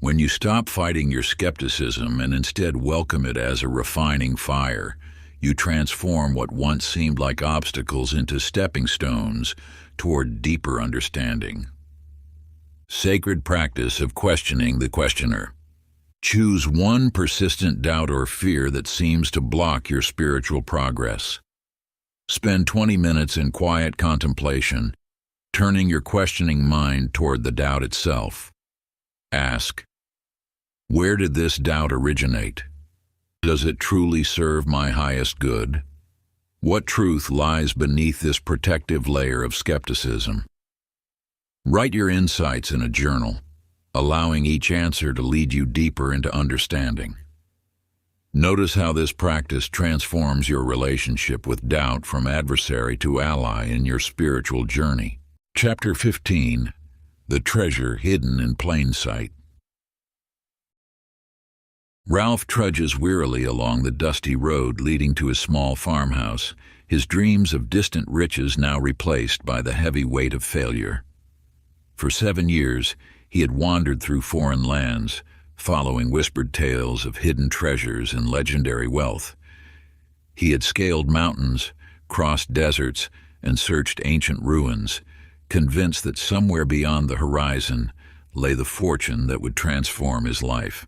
When you stop fighting your skepticism and instead welcome it as a refining fire, you transform what once seemed like obstacles into stepping stones toward deeper understanding. Sacred practice of questioning the questioner. Choose one persistent doubt or fear that seems to block your spiritual progress. Spend 20 minutes in quiet contemplation, turning your questioning mind toward the doubt itself. Ask, where did this doubt originate? Does it truly serve my highest good? What truth lies beneath this protective layer of skepticism? Write your insights in a journal, allowing each answer to lead you deeper into understanding. Notice how this practice transforms your relationship with doubt from adversary to ally in your spiritual journey. Chapter 15. The Treasure Hidden in Plain Sight. Ralph trudges wearily along the dusty road leading to his small farmhouse, his dreams of distant riches now replaced by the heavy weight of failure. For 7 years, he had wandered through foreign lands, following whispered tales of hidden treasures and legendary wealth. He had scaled mountains, crossed deserts, and searched ancient ruins, convinced that somewhere beyond the horizon lay the fortune that would transform his life.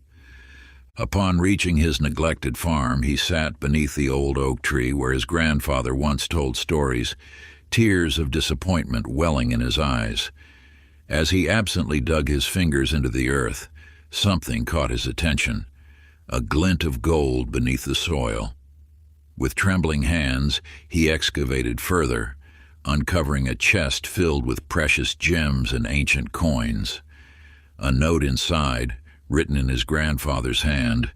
Upon reaching his neglected farm, he sat beneath the old oak tree where his grandfather once told stories, tears of disappointment welling in his eyes. As he absently dug his fingers into the earth, something caught his attention, a glint of gold beneath the soil. With trembling hands, he excavated further, uncovering a chest filled with precious gems and ancient coins. A note inside, written in his grandfather's hand,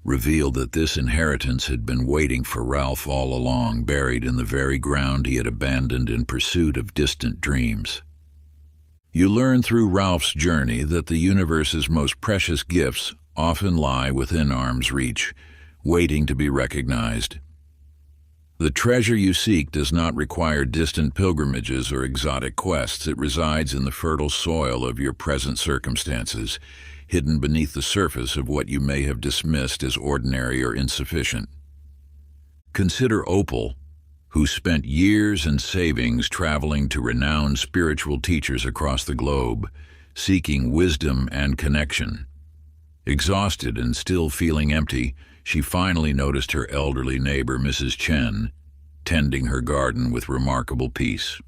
revealed that this inheritance had been waiting for Ralph all along, buried in the very ground he had abandoned in pursuit of distant dreams. You learn through Ralph's journey that the universe's most precious gifts often lie within arm's reach, waiting to be recognized. The treasure you seek does not require distant pilgrimages or exotic quests. It resides in the fertile soil of your present circumstances, hidden beneath the surface of what you may have dismissed as ordinary or insufficient. Consider Opal, who spent years and savings traveling to renowned spiritual teachers across the globe, seeking wisdom and connection. Exhausted and still feeling empty, she finally noticed her elderly neighbor, Mrs. Chen, tending her garden with remarkable peace.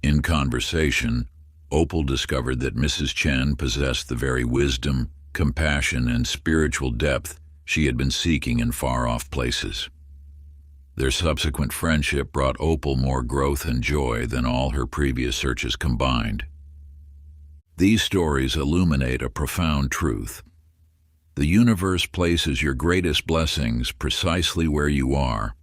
In conversation, Opal discovered that Mrs. Chen possessed the very wisdom, compassion, and spiritual depth she had been seeking in far-off places. Their subsequent friendship brought Opal more growth and joy than all her previous searches combined. These stories illuminate a profound truth. The universe places your greatest blessings precisely where you are,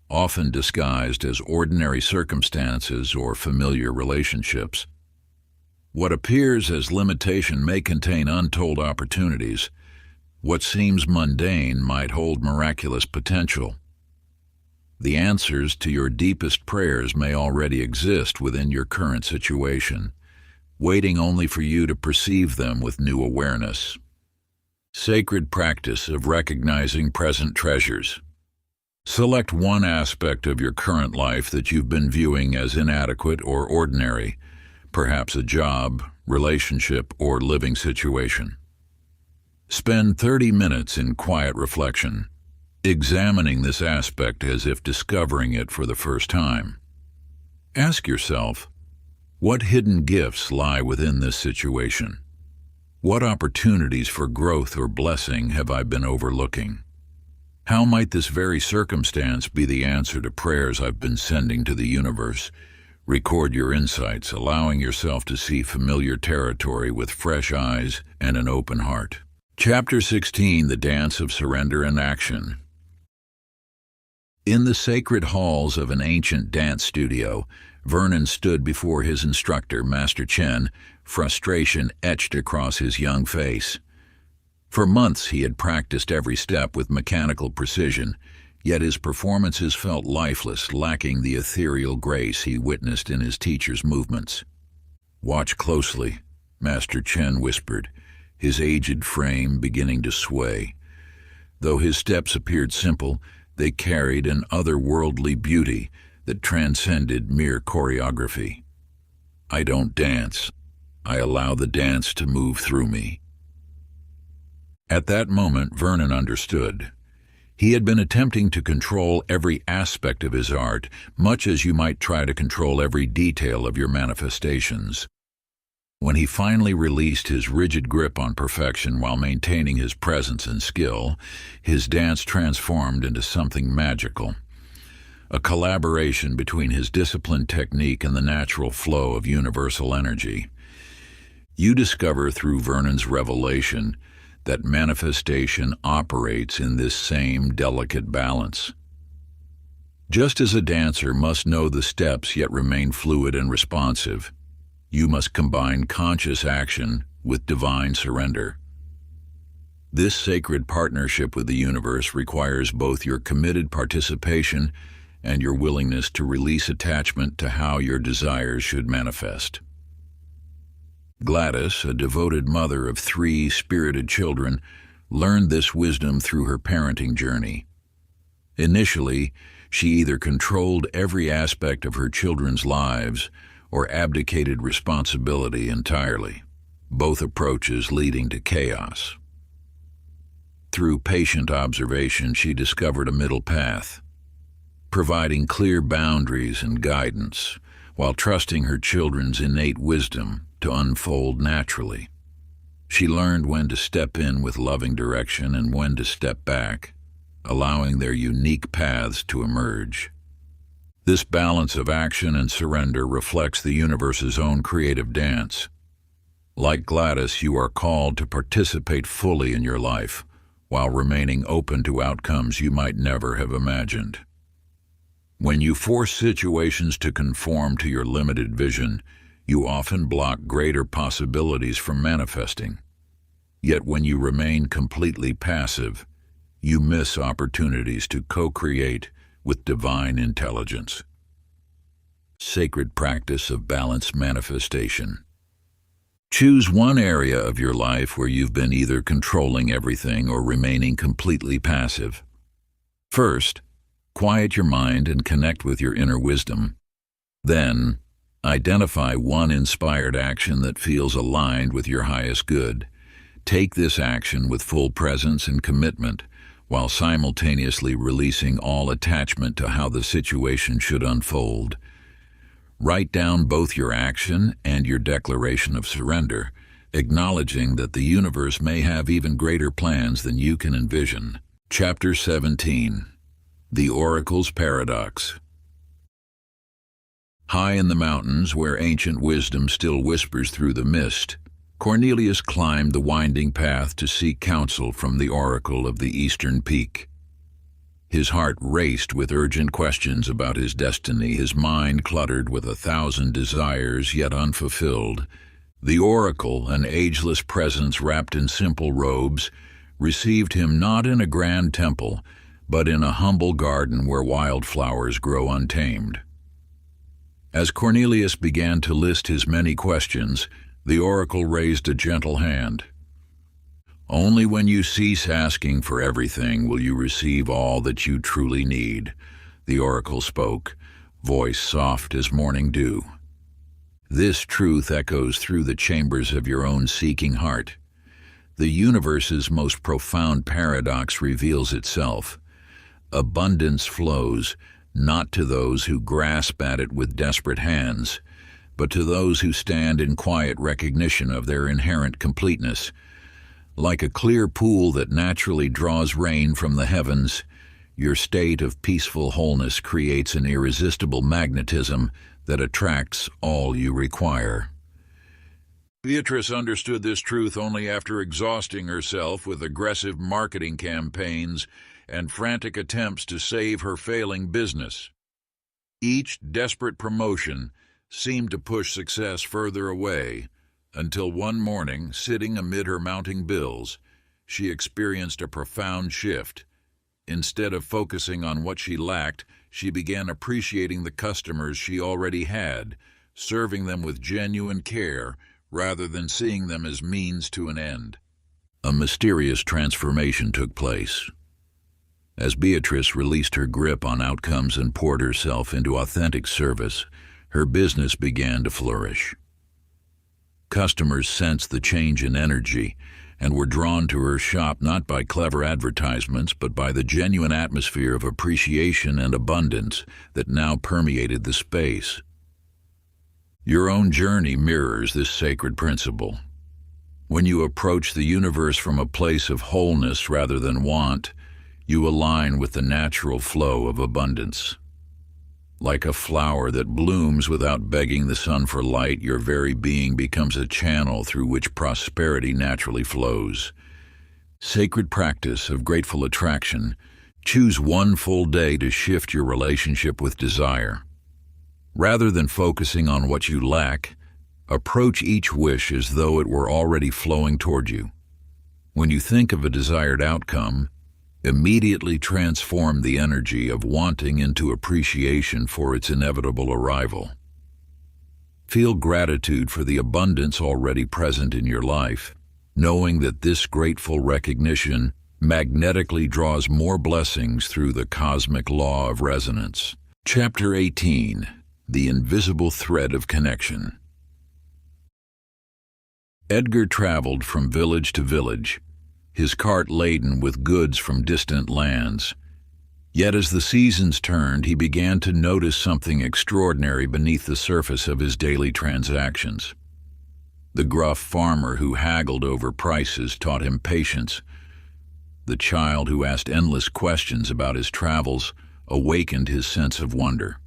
often disguised as ordinary circumstances or familiar relationships. What appears as limitation may contain untold opportunities. What seems mundane might hold miraculous potential. The answers to your deepest prayers may already exist within your current situation, waiting only for you to perceive them with new awareness. Sacred practice of recognizing present treasures. Select one aspect of your current life that you've been viewing as inadequate or ordinary, perhaps a job, relationship, or living situation. Spend 30 minutes in quiet reflection, examining this aspect as if discovering it for the first time. Ask yourself, what hidden gifts lie within this situation? What opportunities for growth or blessing have I been overlooking? How might this very circumstance be the answer to prayers I've been sending to the universe? Record your insights, allowing yourself to see familiar territory with fresh eyes and an open heart. Chapter 16, The Dance of Surrender and Action. In the sacred halls of an ancient dance studio, Vernon stood before his instructor, Master Chen, frustration etched across his young face. For months he had practiced every step with mechanical precision, yet his performances felt lifeless, lacking the ethereal grace he witnessed in his teacher's movements. "Watch closely," Master Chen whispered, his aged frame beginning to sway. Though his steps appeared simple, they carried an otherworldly beauty that transcended mere choreography. "I don't dance. I allow the dance to move through me." At that moment, Vernon understood. He had been attempting to control every aspect of his art, much as you might try to control every detail of your manifestations. When he finally released his rigid grip on perfection while maintaining his presence and skill, his dance transformed into something magical. A collaboration between his disciplined technique and the natural flow of universal energy. You discover through Vernon's revelation that manifestation operates in this same delicate balance. Just as a dancer must know the steps yet remain fluid and responsive, you must combine conscious action with divine surrender. This sacred partnership with the universe requires both your committed participation and your willingness to release attachment to how your desires should manifest. Gladys, a devoted mother of 3 spirited children, learned this wisdom through her parenting journey. Initially, she either controlled every aspect of her children's lives or abdicated responsibility entirely, both approaches leading to chaos. Through patient observation, she discovered a middle path, providing clear boundaries and guidance, while trusting her children's innate wisdom to unfold naturally. She learned when to step in with loving direction and when to step back, allowing their unique paths to emerge. This balance of action and surrender reflects the universe's own creative dance. Like Gladys, you are called to participate fully in your life, while remaining open to outcomes you might never have imagined. When you force situations to conform to your limited vision, you often block greater possibilities from manifesting. Yet when you remain completely passive, you miss opportunities to co-create with divine intelligence. Sacred practice of balanced manifestation. Choose one area of your life where you've been either controlling everything or remaining completely passive. First, quiet your mind and connect with your inner wisdom. Then, identify one inspired action that feels aligned with your highest good. Take this action with full presence and commitment, while simultaneously releasing all attachment to how the situation should unfold. Write down both your action and your declaration of surrender, acknowledging that the universe may have even greater plans than you can envision. Chapter 17. The Oracle's Paradox. High in the mountains, where ancient wisdom still whispers through the mist, Cornelius climbed the winding path to seek counsel from the oracle of the eastern peak. His heart raced with urgent questions about his destiny, his mind cluttered with 1,000 desires yet unfulfilled. The oracle, an ageless presence wrapped in simple robes, received him not in a grand temple, but in a humble garden where wildflowers grow untamed. As Cornelius began to list his many questions, the oracle raised a gentle hand. "Only when you cease asking for everything will you receive all that you truly need," the oracle spoke, voice soft as morning dew. "This truth echoes through the chambers of your own seeking heart. The universe's most profound paradox reveals itself. Abundance flows, not to those who grasp at it with desperate hands, but to those who stand in quiet recognition of their inherent completeness. Like a clear pool that naturally draws rain from the heavens, your state of peaceful wholeness creates an irresistible magnetism that attracts all you require." Beatrice understood this truth only after exhausting herself with aggressive marketing campaigns and frantic attempts to save her failing business. Each desperate promotion seemed to push success further away, until one morning, sitting amid her mounting bills, she experienced a profound shift. Instead of focusing on what she lacked, she began appreciating the customers she already had, serving them with genuine care rather than seeing them as means to an end. A mysterious transformation took place. As Beatrice released her grip on outcomes and poured herself into authentic service, her business began to flourish. Customers sensed the change in energy and were drawn to her shop not by clever advertisements but by the genuine atmosphere of appreciation and abundance that now permeated the space. Your own journey mirrors this sacred principle. When you approach the universe from a place of wholeness rather than want, you align with the natural flow of abundance. Like a flower that blooms without begging the sun for light, your very being becomes a channel through which prosperity naturally flows. Sacred practice of grateful attraction. Choose one full day to shift your relationship with desire. Rather than focusing on what you lack, approach each wish as though it were already flowing toward you. When you think of a desired outcome, immediately transform the energy of wanting into appreciation for its inevitable arrival. Feel gratitude for the abundance already present in your life, knowing that this grateful recognition magnetically draws more blessings through the cosmic law of resonance. Chapter 18. The Invisible Thread of Connection. Edgar traveled from village to village, his cart laden with goods from distant lands. Yet as the seasons turned, he began to notice something extraordinary beneath the surface of his daily transactions. The gruff farmer who haggled over prices taught him patience. The child who asked endless questions about his travels awakened his sense of wonder.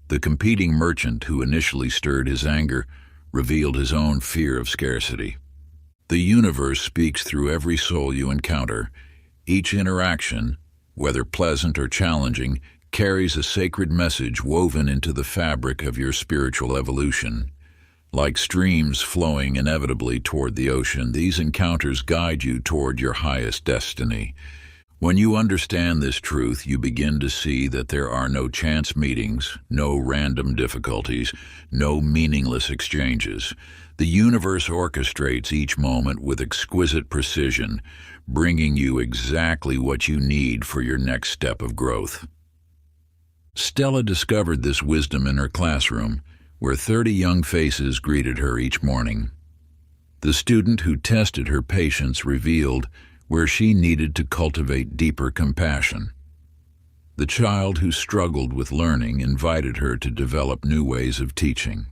The competing merchant who initially stirred his anger revealed his own fear of scarcity. The universe speaks through every soul you encounter. Each interaction, whether pleasant or challenging, carries a sacred message woven into the fabric of your spiritual evolution. Like streams flowing inevitably toward the ocean, these encounters guide you toward your highest destiny. When you understand this truth, you begin to see that there are no chance meetings, no random difficulties, no meaningless exchanges. The universe orchestrates each moment with exquisite precision, bringing you exactly what you need for your next step of growth. Stella discovered this wisdom in her classroom, where 30 young faces greeted her each morning. The student who tested her patience revealed where she needed to cultivate deeper compassion. The child who struggled with learning invited her to develop new ways of teaching.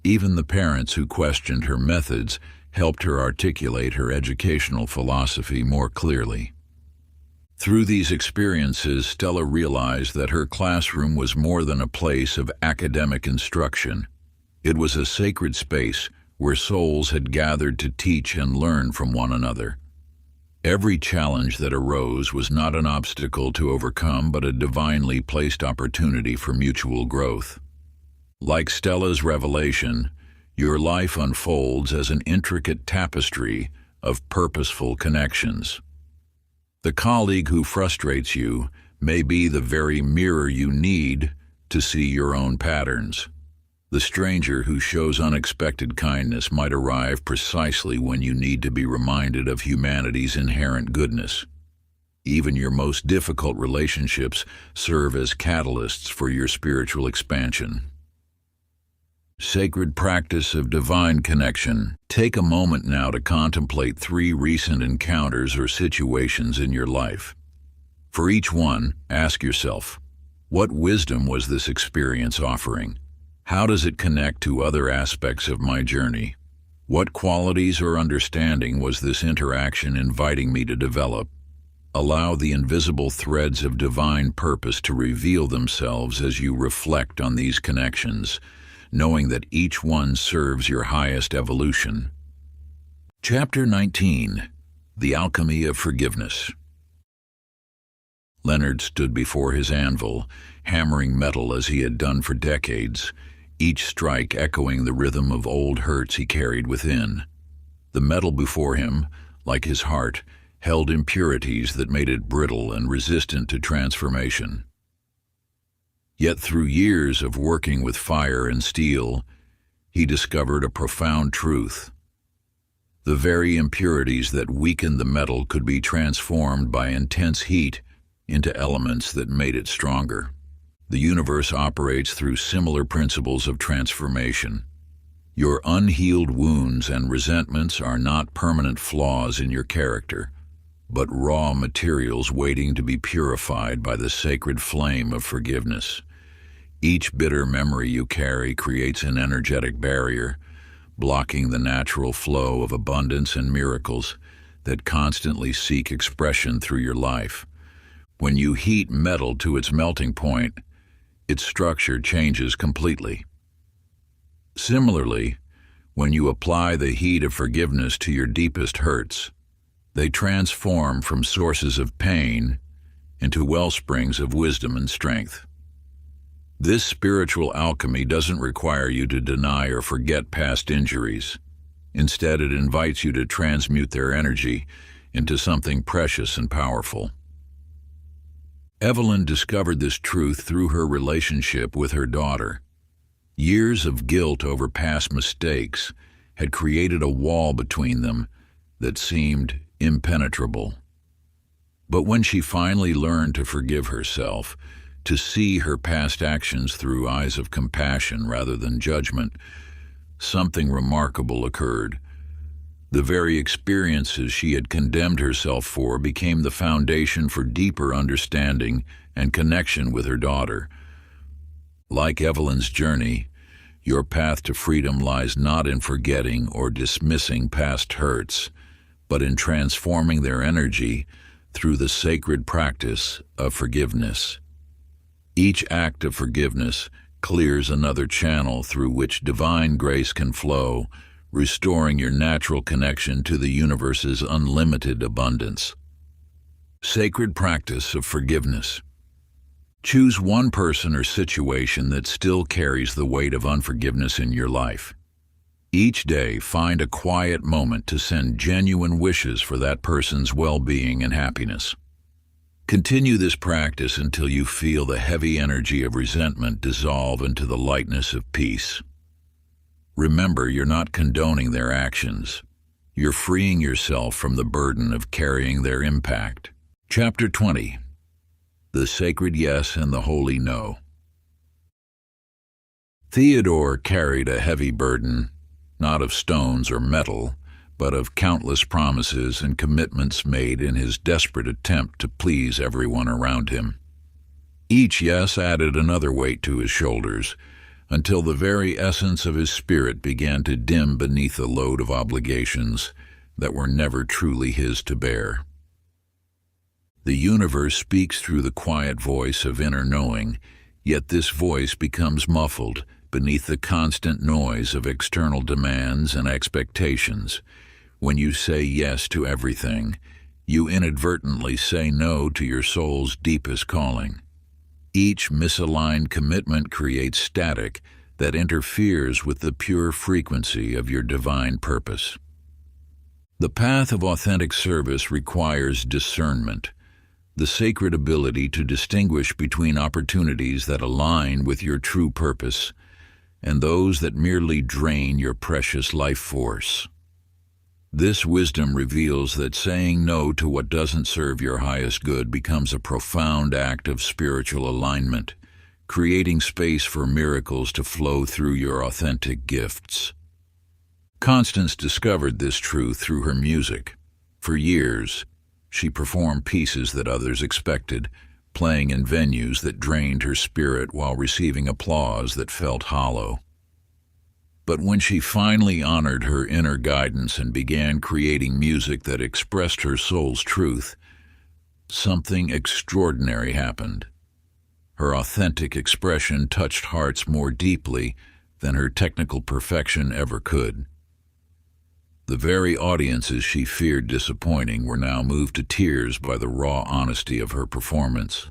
Even the parents who questioned her methods helped her articulate her educational philosophy more clearly. Through these experiences, Stella realized that her classroom was more than a place of academic instruction. It was a sacred space where souls had gathered to teach and learn from one another. Every challenge that arose was not an obstacle to overcome, but a divinely placed opportunity for mutual growth. Like Stella's revelation, your life unfolds as an intricate tapestry of purposeful connections. The colleague who frustrates you may be the very mirror you need to see your own patterns. The stranger who shows unexpected kindness might arrive precisely when you need to be reminded of humanity's inherent goodness. Even your most difficult relationships serve as catalysts for your spiritual expansion. Sacred practice of divine connection. Take a moment now to contemplate 3 recent encounters or situations in your life. For each one, ask yourself, what wisdom was this experience offering? How does it connect to other aspects of my journey? What qualities or understanding was this interaction inviting me to develop? Allow the invisible threads of divine purpose to reveal themselves as you reflect on these connections, knowing that each one serves your highest evolution. Chapter 19. The Alchemy of Forgiveness. Leonard stood before his anvil, hammering metal as he had done for decades, each strike echoing the rhythm of old hurts he carried within. The metal before him, like his heart, held impurities that made it brittle and resistant to transformation. Yet through years of working with fire and steel, he discovered a profound truth. The very impurities that weakened the metal could be transformed by intense heat into elements that made it stronger. The universe operates through similar principles of transformation. Your unhealed wounds and resentments are not permanent flaws in your character, but raw materials waiting to be purified by the sacred flame of forgiveness. Each bitter memory you carry creates an energetic barrier, blocking the natural flow of abundance and miracles that constantly seek expression through your life. When you heat metal to its melting point, its structure changes completely. Similarly, when you apply the heat of forgiveness to your deepest hurts, they transform from sources of pain into wellsprings of wisdom and strength. This spiritual alchemy doesn't require you to deny or forget past injuries. Instead, it invites you to transmute their energy into something precious and powerful. Evelyn discovered this truth through her relationship with her daughter. Years of guilt over past mistakes had created a wall between them that seemed impenetrable. But when she finally learned to forgive herself, to see her past actions through eyes of compassion rather than judgment, something remarkable occurred. The very experiences she had condemned herself for became the foundation for deeper understanding and connection with her daughter. Like Evelyn's journey, your path to freedom lies not in forgetting or dismissing past hurts, but in transforming their energy through the sacred practice of forgiveness. Each act of forgiveness clears another channel through which divine grace can flow, restoring your natural connection to the universe's unlimited abundance. Sacred practice of forgiveness. Choose one person or situation that still carries the weight of unforgiveness in your life. Each day, find a quiet moment to send genuine wishes for that person's well-being and happiness. Continue this practice until you feel the heavy energy of resentment dissolve into the lightness of peace. Remember, you're not condoning their actions. You're freeing yourself from the burden of carrying their impact. Chapter 20. The Sacred Yes and the Holy No. Theodore carried a heavy burden, not of stones or metal, but of countless promises and commitments made in his desperate attempt to please everyone around him. Each yes added another weight to his shoulders, until the very essence of his spirit began to dim beneath the load of obligations that were never truly his to bear. The universe speaks through the quiet voice of inner knowing, yet this voice becomes muffled beneath the constant noise of external demands and expectations. When you say yes to everything, you inadvertently say no to your soul's deepest calling. Each misaligned commitment creates static that interferes with the pure frequency of your divine purpose. The path of authentic service requires discernment, the sacred ability to distinguish between opportunities that align with your true purpose and those that merely drain your precious life force. This wisdom reveals that saying no to what doesn't serve your highest good becomes a profound act of spiritual alignment, creating space for miracles to flow through your authentic gifts. Constance discovered this truth through her music. For years, she performed pieces that others expected, playing in venues that drained her spirit while receiving applause that felt hollow. But when she finally honored her inner guidance and began creating music that expressed her soul's truth, something extraordinary happened. Her authentic expression touched hearts more deeply than her technical perfection ever could. The very audiences she feared disappointing were now moved to tears by the raw honesty of her performance.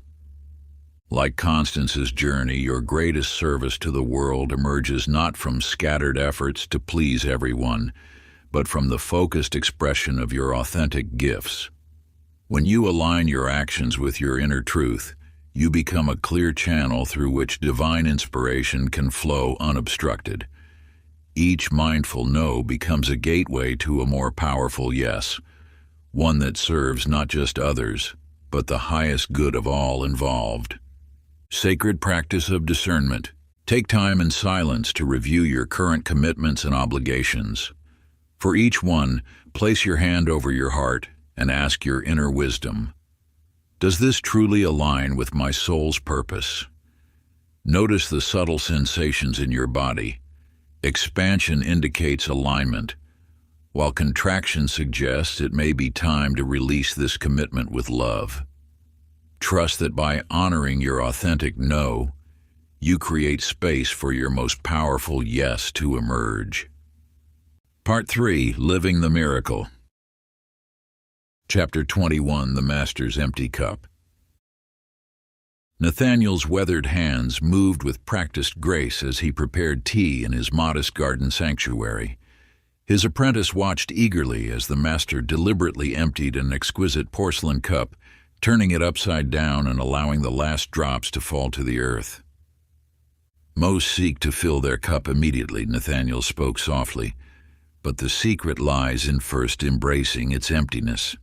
Like Constance's journey, your greatest service to the world emerges not from scattered efforts to please everyone, but from the focused expression of your authentic gifts. When you align your actions with your inner truth, you become a clear channel through which divine inspiration can flow unobstructed. Each mindful no becomes a gateway to a more powerful yes, one that serves not just others, but the highest good of all involved. Sacred practice of discernment. Take time in silence to review your current commitments and obligations. For each one, place your hand over your heart and ask your inner wisdom. Does this truly align with my soul's purpose? Notice the subtle sensations in your body. Expansion indicates alignment, while contraction suggests it may be time to release this commitment with love. Trust that by honoring your authentic no, you create space for your most powerful yes to emerge. Part 3. Living the Miracle. Chapter 21. The Master's Empty Cup. Nathaniel's weathered hands moved with practiced grace as he prepared tea in his modest garden sanctuary. His apprentice watched eagerly as the master deliberately emptied an exquisite porcelain cup, turning it upside down and allowing the last drops to fall to the earth. Most seek to fill their cup immediately, Nathaniel spoke softly, but the secret lies in first embracing its emptiness.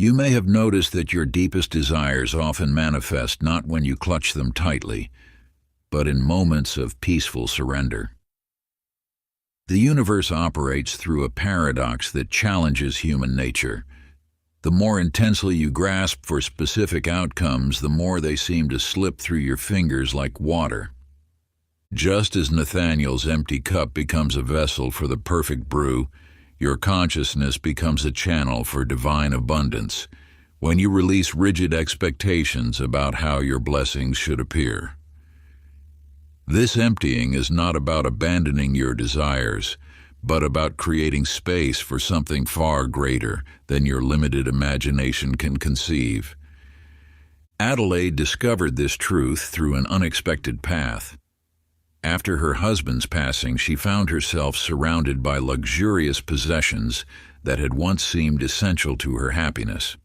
You may have noticed that your deepest desires often manifest not when you clutch them tightly, but in moments of peaceful surrender. The universe operates through a paradox that challenges human nature. The more intensely you grasp for specific outcomes, the more they seem to slip through your fingers like water. Just as Nathaniel's empty cup becomes a vessel for the perfect brew, your consciousness becomes a channel for divine abundance when you release rigid expectations about how your blessings should appear. This emptying is not about abandoning your desires, but about creating space for something far greater than your limited imagination can conceive. Adelaide discovered this truth through an unexpected path. After her husband's passing, she found herself surrounded by luxurious possessions that had once seemed essential to her happiness.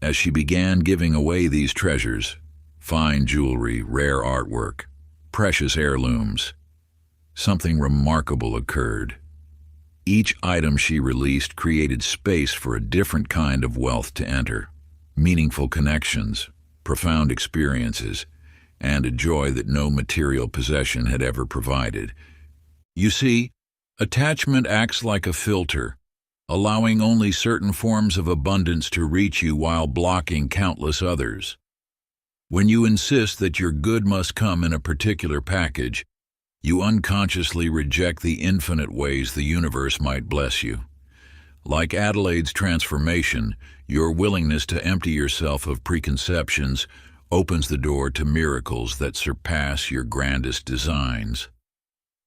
As she began giving away these treasures, fine jewelry, rare artwork, precious heirlooms, something remarkable occurred. Each item she released created space for a different kind of wealth to enter, meaningful connections, profound experiences, and a joy that no material possession had ever provided. You see, attachment acts like a filter, allowing only certain forms of abundance to reach you while blocking countless others. When you insist that your good must come in a particular package, you unconsciously reject the infinite ways the universe might bless you. Like Adelaide's transformation, your willingness to empty yourself of preconceptions opens the door to miracles that surpass your grandest designs.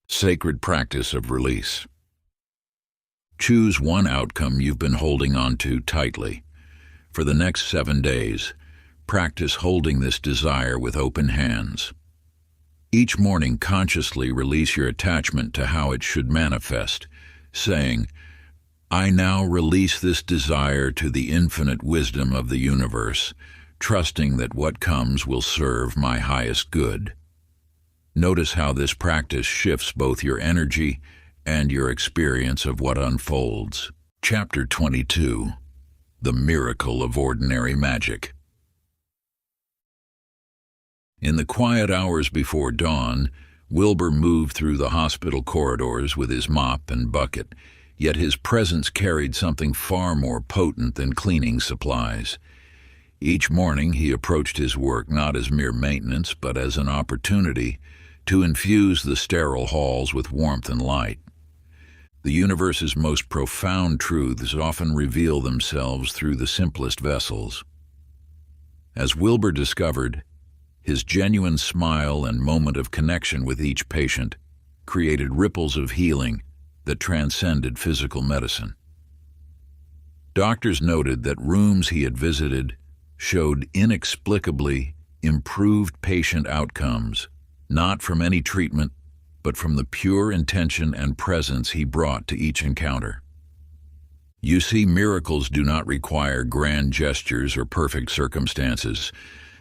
Sacred practice of release. Choose one outcome you've been holding on to tightly. For the next 7 days, practice holding this desire with open hands. Each morning, consciously release your attachment to how it should manifest, saying, "I now release this desire to the infinite wisdom of the universe, trusting that what comes will serve my highest good." Notice how this practice shifts both your energy and your experience of what unfolds. Chapter 22. The Miracle of Ordinary Magic. In the quiet hours before dawn, Wilbur moved through the hospital corridors with his mop and bucket, yet his presence carried something far more potent than cleaning supplies. Each morning he approached his work not as mere maintenance, but as an opportunity to infuse the sterile halls with warmth and light. The universe's most profound truths often reveal themselves through the simplest vessels. As Wilbur discovered, his genuine smile and moment of connection with each patient created ripples of healing that transcended physical medicine. Doctors noted that rooms he had visited showed inexplicably improved patient outcomes, not from any treatment, but from the pure intention and presence he brought to each encounter. You see, miracles do not require grand gestures or perfect circumstances.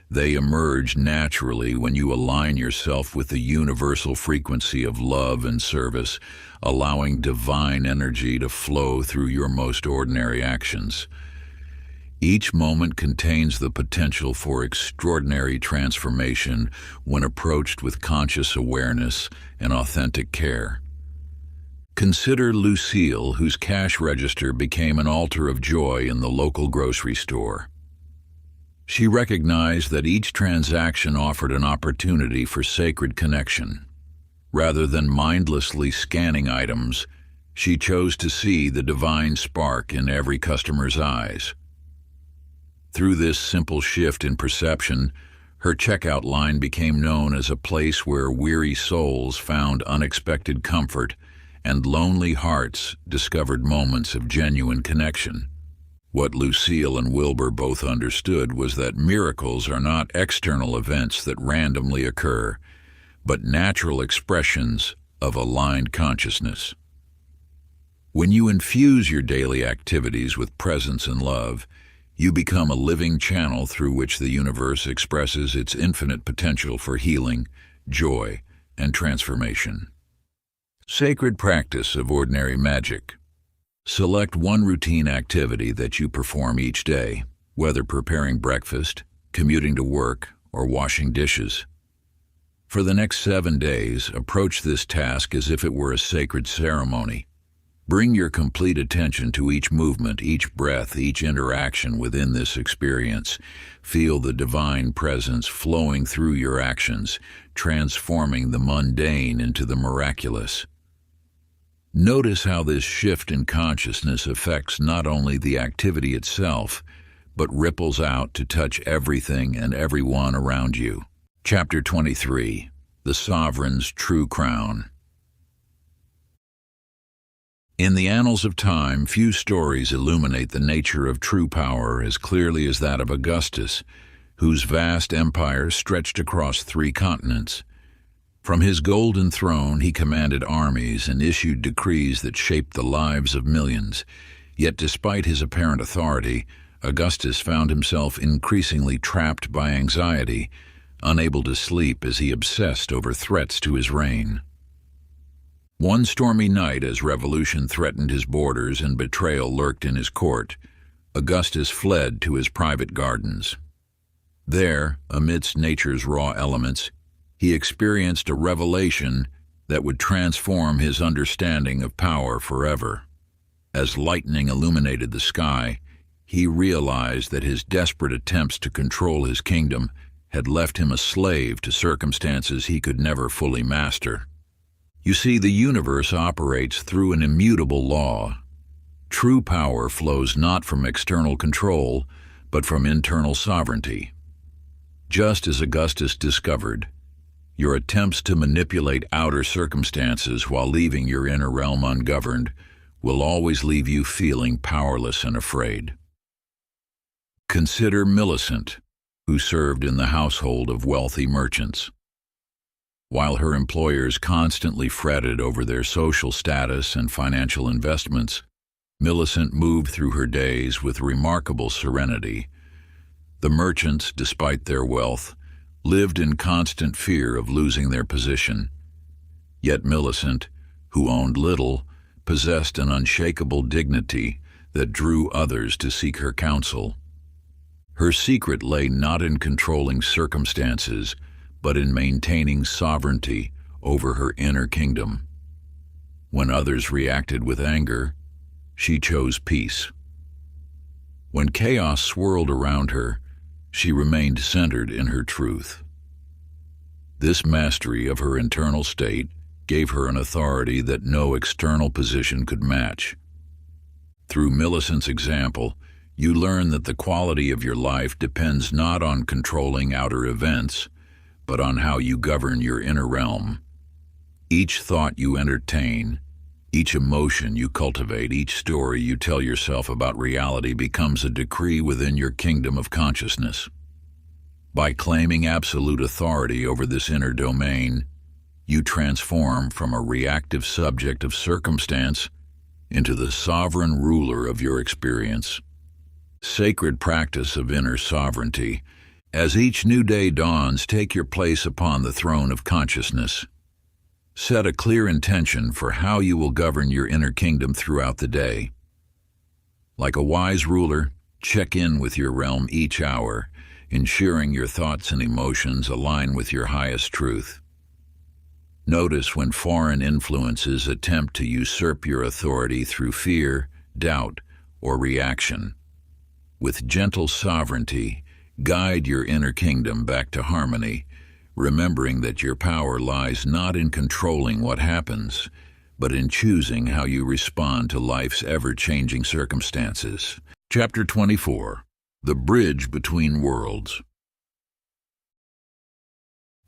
They emerge naturally when you align yourself with the universal frequency of love and service, allowing divine energy to flow through your most ordinary actions. Each moment contains the potential for extraordinary transformation when approached with conscious awareness and authentic care. Consider Lucille, whose cash register became an altar of joy in the local grocery store. She recognized that each transaction offered an opportunity for sacred connection. Rather than mindlessly scanning items, she chose to see the divine spark in every customer's eyes. Through this simple shift in perception, her checkout line became known as a place where weary souls found unexpected comfort and lonely hearts discovered moments of genuine connection. What Lucille and Wilbur both understood was that miracles are not external events that randomly occur, but natural expressions of aligned consciousness. When you infuse your daily activities with presence and love, you become a living channel through which the universe expresses its infinite potential for healing, joy, and transformation. Sacred practice of ordinary magic. Select one routine activity that you perform each day, whether preparing breakfast, commuting to work, or washing dishes. For the next 7 days, approach this task as if it were a sacred ceremony. Bring your complete attention to each movement, each breath, each interaction within this experience. Feel the divine presence flowing through your actions, transforming the mundane into the miraculous. Notice how this shift in consciousness affects not only the activity itself, but ripples out to touch everything and everyone around you. Chapter 23. The Sovereign's True Crown. In the annals of time, few stories illuminate the nature of true power as clearly as that of Augustus, whose vast empire stretched across 3 continents. From his golden throne, he commanded armies and issued decrees that shaped the lives of millions. Yet despite his apparent authority, Augustus found himself increasingly trapped by anxiety, unable to sleep as he obsessed over threats to his reign. One stormy night, as revolution threatened his borders and betrayal lurked in his court, Augustus fled to his private gardens. There, amidst nature's raw elements, he experienced a revelation that would transform his understanding of power forever. As lightning illuminated the sky, he realized that his desperate attempts to control his kingdom had left him a slave to circumstances he could never fully master. You see, the universe operates through an immutable law. True power flows not from external control, but from internal sovereignty. Just as Augustus discovered, your attempts to manipulate outer circumstances while leaving your inner realm ungoverned will always leave you feeling powerless and afraid. Consider Millicent, who served in the household of wealthy merchants. While her employers constantly fretted over their social status and financial investments, Millicent moved through her days with remarkable serenity. The merchants, despite their wealth, lived in constant fear of losing their position. Yet Millicent, who owned little, possessed an unshakable dignity that drew others to seek her counsel. Her secret lay not in controlling circumstances, but in maintaining sovereignty over her inner kingdom. When others reacted with anger, she chose peace. When chaos swirled around her, she remained centered in her truth. This mastery of her internal state gave her an authority that no external position could match. Through Millicent's example, you learn that the quality of your life depends not on controlling outer events, but on how you govern your inner realm. Each thought you entertain, each emotion you cultivate, each story you tell yourself about reality becomes a decree within your kingdom of consciousness. By claiming absolute authority over this inner domain, you transform from a reactive subject of circumstance into the sovereign ruler of your experience. Sacred practice of inner sovereignty. As each new day dawns, take your place upon the throne of consciousness. Set a clear intention for how you will govern your inner kingdom throughout the day. Like a wise ruler, check in with your realm each hour, ensuring your thoughts and emotions align with your highest truth. Notice when foreign influences attempt to usurp your authority through fear, doubt, or reaction. With gentle sovereignty, guide your inner kingdom back to harmony, remembering that your power lies not in controlling what happens, but in choosing how you respond to life's ever-changing circumstances. Chapter 24. The Bridge Between Worlds.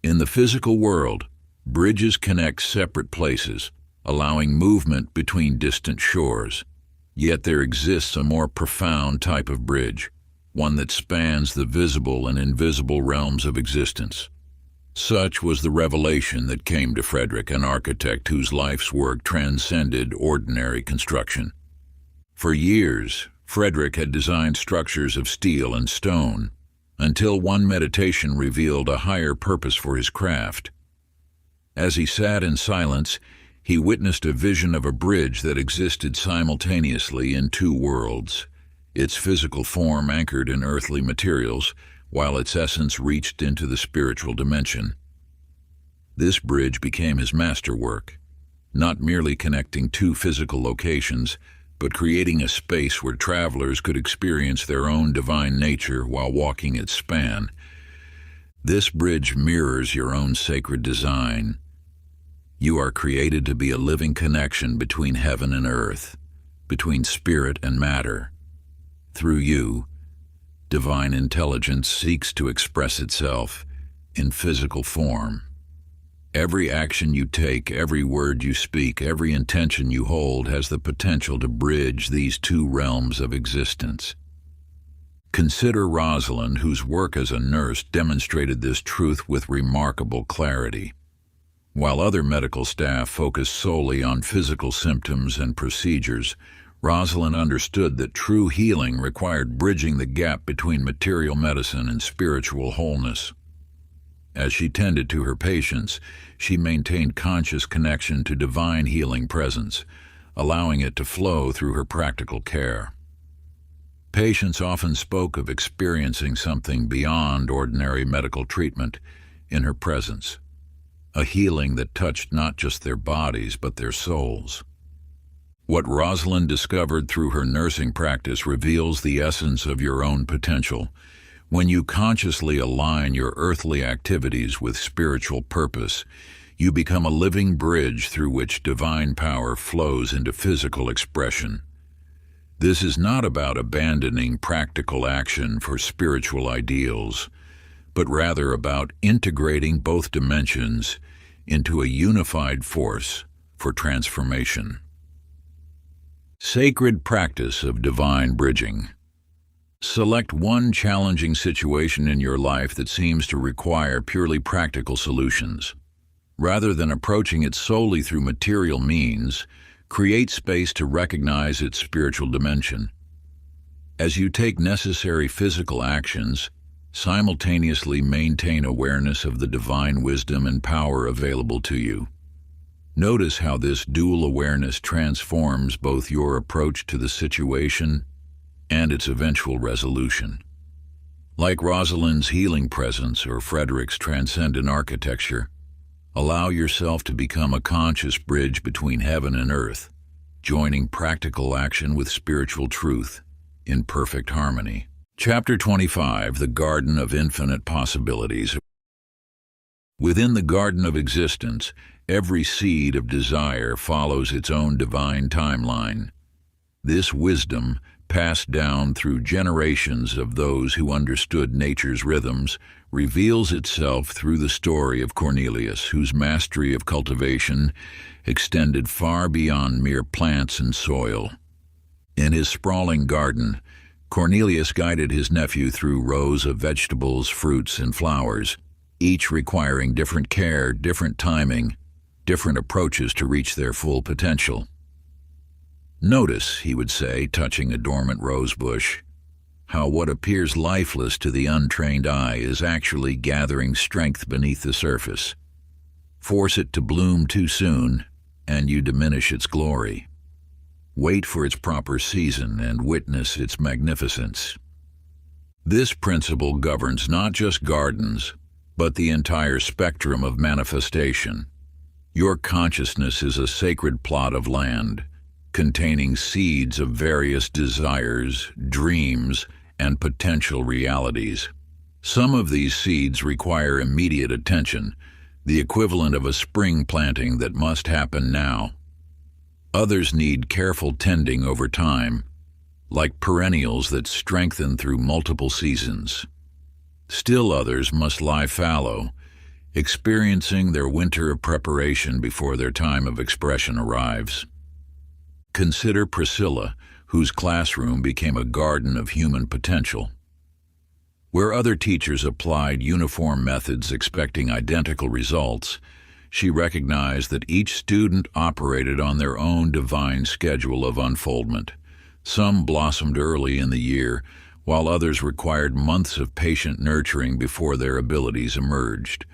In the physical world, bridges connect separate places, allowing movement between distant shores. Yet there exists a more profound type of bridge, one that spans the visible and invisible realms of existence. Such was the revelation that came to Frederick, an architect whose life's work transcended ordinary construction. For years, Frederick had designed structures of steel and stone, until one meditation revealed a higher purpose for his craft. As he sat in silence, he witnessed a vision of a bridge that existed simultaneously in two worlds, its physical form anchored in earthly materials, while its essence reached into the spiritual dimension. This bridge became his masterwork, not merely connecting two physical locations, but creating a space where travelers could experience their own divine nature while walking its span. This bridge mirrors your own sacred design. You are created to be a living connection between heaven and earth, between spirit and matter. Through you, divine intelligence seeks to express itself in physical form. Every action you take, every word you speak, every intention you hold has the potential to bridge these two realms of existence. Consider Rosalind, whose work as a nurse demonstrated this truth with remarkable clarity. While other medical staff focused solely on physical symptoms and procedures, Rosalind understood that true healing required bridging the gap between material medicine and spiritual wholeness. As she tended to her patients, she maintained conscious connection to divine healing presence, allowing it to flow through her practical care. Patients often spoke of experiencing something beyond ordinary medical treatment in her presence, a healing that touched not just their bodies but their souls. What Rosalind discovered through her nursing practice reveals the essence of your own potential. When you consciously align your earthly activities with spiritual purpose, you become a living bridge through which divine power flows into physical expression. This is not about abandoning practical action for spiritual ideals, but rather about integrating both dimensions into a unified force for transformation. Sacred practice of divine bridging. Select one challenging situation in your life that seems to require purely practical solutions. Rather than approaching it solely through material means, create space to recognize its spiritual dimension. As you take necessary physical actions, simultaneously maintain awareness of the divine wisdom and power available to you. Notice how this dual awareness transforms both your approach to the situation and its eventual resolution. Like Rosalind's healing presence or Frederick's transcendent architecture, allow yourself to become a conscious bridge between heaven and earth, joining practical action with spiritual truth in perfect harmony. Chapter 25, The Garden of Infinite Possibilities. Within the garden of existence, every seed of desire follows its own divine timeline. This wisdom, passed down through generations of those who understood nature's rhythms, reveals itself through the story of Cornelius, whose mastery of cultivation extended far beyond mere plants and soil. In his sprawling garden, Cornelius guided his nephew through rows of vegetables, fruits, and flowers, each requiring different care, different timing, different approaches to reach their full potential. "Notice," he would say, touching a dormant rose bush, "how what appears lifeless to the untrained eye is actually gathering strength beneath the surface. Force it to bloom too soon, and you diminish its glory. Wait for its proper season and witness its magnificence." This principle governs not just gardens, but the entire spectrum of manifestation. Your consciousness is a sacred plot of land, containing seeds of various desires, dreams, and potential realities. Some of these seeds require immediate attention, the equivalent of a spring planting that must happen now. Others need careful tending over time, like perennials that strengthen through multiple seasons. Still others must lie fallow, experiencing their winter of preparation before their time of expression arrives. Consider Priscilla, whose classroom became a garden of human potential. Where other teachers applied uniform methods expecting identical results, she recognized that each student operated on their own divine schedule of unfoldment. Some blossomed early in the year, while others required months of patient nurturing before their abilities emerged.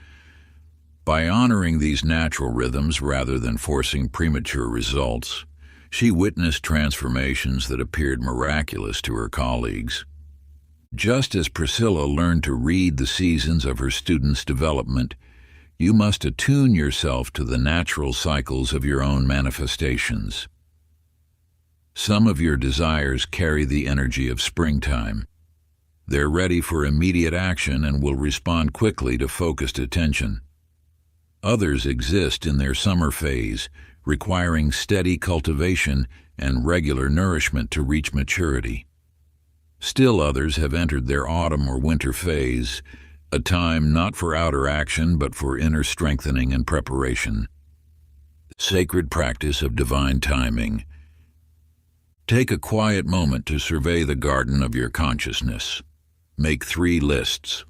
By honoring these natural rhythms rather than forcing premature results, she witnessed transformations that appeared miraculous to her colleagues. Just as Priscilla learned to read the seasons of her students' development, you must attune yourself to the natural cycles of your own manifestations. Some of your desires carry the energy of springtime. They're ready for immediate action and will respond quickly to focused attention. Others exist in their summer phase, requiring steady cultivation and regular nourishment to reach maturity. Still others have entered their autumn or winter phase, a time not for outer action but for inner strengthening and preparation. Sacred practice of divine timing. Take a quiet moment to survey the garden of your consciousness. Make 3 lists.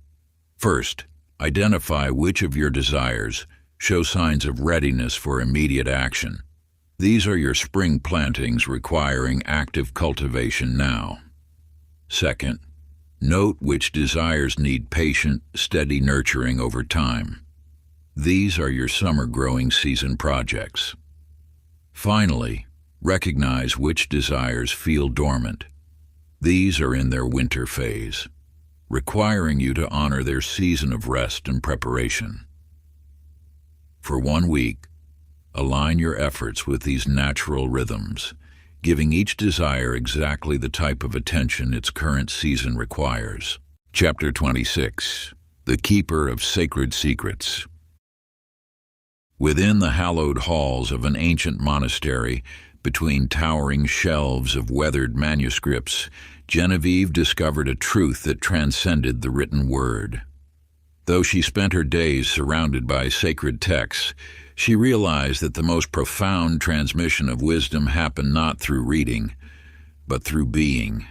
First, identify which of your desires show signs of readiness for immediate action. These are your spring plantings requiring active cultivation now. Second, note which desires need patient, steady nurturing over time. These are your summer growing season projects. Finally, recognize which desires feel dormant. These are in their winter phase, requiring you to honor their season of rest and preparation. For 1 week, align your efforts with these natural rhythms, giving each desire exactly the type of attention its current season requires. Chapter 26, The Keeper of Sacred Secrets. Within the hallowed halls of an ancient monastery, Between towering shelves of weathered manuscripts, Genevieve discovered a truth that transcended the written word. Though she spent her days surrounded by sacred texts, she realized that the most profound transmission of wisdom happened not through reading, but through being.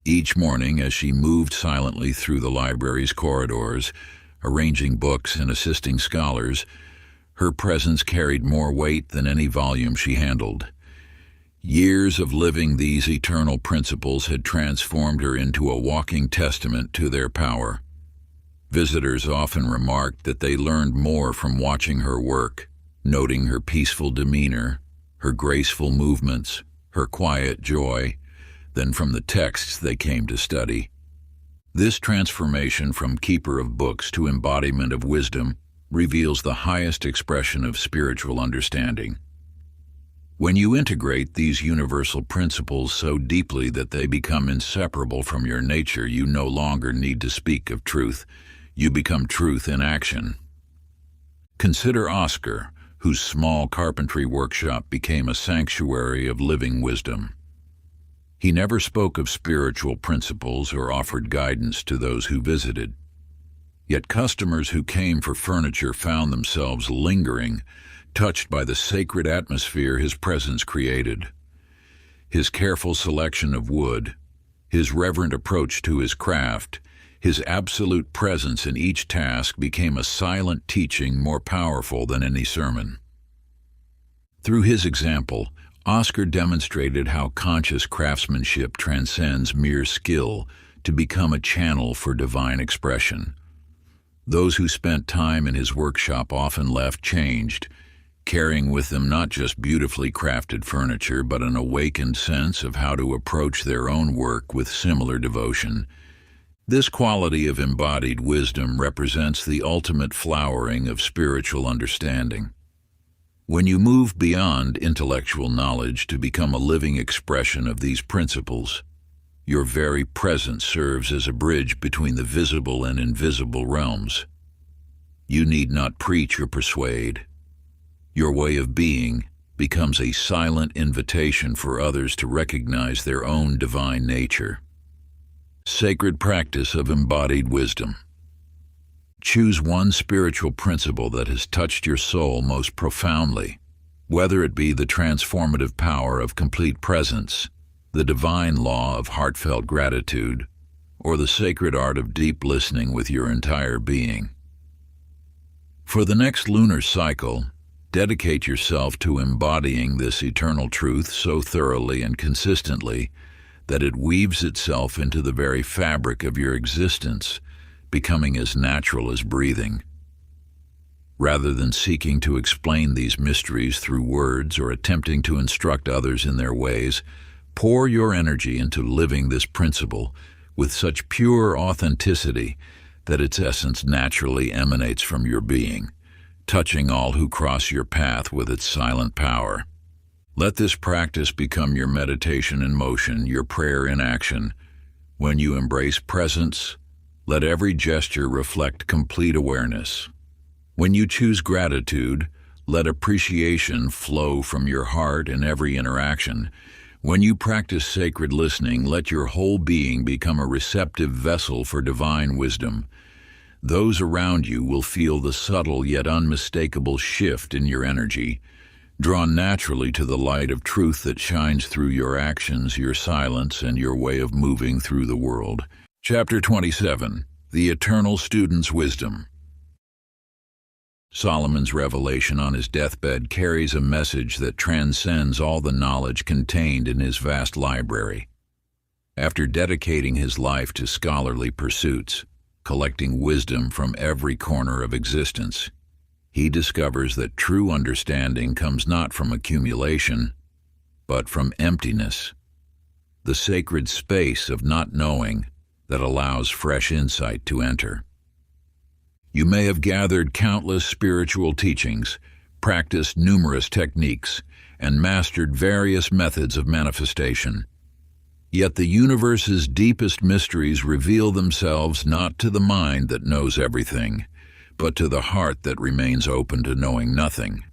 Each morning, as she moved silently through the library's corridors, arranging books and assisting scholars, her presence carried more weight than any volume she handled. Years of living these eternal principles had transformed her into a walking testament to their power. Visitors often remarked that they learned more from watching her work, noting her peaceful demeanor, her graceful movements, her quiet joy, than from the texts they came to study. This transformation from keeper of books to embodiment of wisdom reveals the highest expression of spiritual understanding. When you integrate these universal principles so deeply that they become inseparable from your nature, you no longer need to speak of truth. You become truth in action. Consider Oscar, whose small carpentry workshop became a sanctuary of living wisdom. He never spoke of spiritual principles or offered guidance to those who visited. Yet customers who came for furniture found themselves lingering, touched by the sacred atmosphere his presence created. His careful selection of wood, his reverent approach to his craft, his absolute presence in each task became a silent teaching more powerful than any sermon. Through his example, Oscar demonstrated how conscious craftsmanship transcends mere skill to become a channel for divine expression. Those who spent time in his workshop often left changed, carrying with them not just beautifully crafted furniture, but an awakened sense of how to approach their own work with similar devotion. This quality of embodied wisdom represents the ultimate flowering of spiritual understanding. When you move beyond intellectual knowledge to become a living expression of these principles, your very presence serves as a bridge between the visible and invisible realms. You need not preach or persuade. Your way of being becomes a silent invitation for others to recognize their own divine nature. Sacred practice of embodied wisdom. Choose one spiritual principle that has touched your soul most profoundly, whether it be the transformative power of complete presence, the divine law of heartfelt gratitude, or the sacred art of deep listening with your entire being. For the next lunar cycle, dedicate yourself to embodying this eternal truth so thoroughly and consistently that it weaves itself into the very fabric of your existence, becoming as natural as breathing. Rather than seeking to explain these mysteries through words or attempting to instruct others in their ways, pour your energy into living this principle with such pure authenticity that its essence naturally emanates from your being, touching all who cross your path with its silent power. Let this practice become your meditation in motion, your prayer in action. When you embrace presence, let every gesture reflect complete awareness. When you choose gratitude, let appreciation flow from your heart in every interaction. When you practice sacred listening, let your whole being become a receptive vessel for divine wisdom. Those around you will feel the subtle yet unmistakable shift in your energy, drawn naturally to the light of truth that shines through your actions, your silence, and your way of moving through the world. Chapter 27. The Eternal Student's Wisdom. Solomon's revelation on his deathbed carries a message that transcends all the knowledge contained in his vast library. After dedicating his life to scholarly pursuits, collecting wisdom from every corner of existence, he discovers that true understanding comes not from accumulation, but from emptiness, the sacred space of not knowing that allows fresh insight to enter. You may have gathered countless spiritual teachings, practiced numerous techniques, and mastered various methods of manifestation. Yet the universe's deepest mysteries reveal themselves not to the mind that knows everything, but to the heart that remains open to knowing nothing.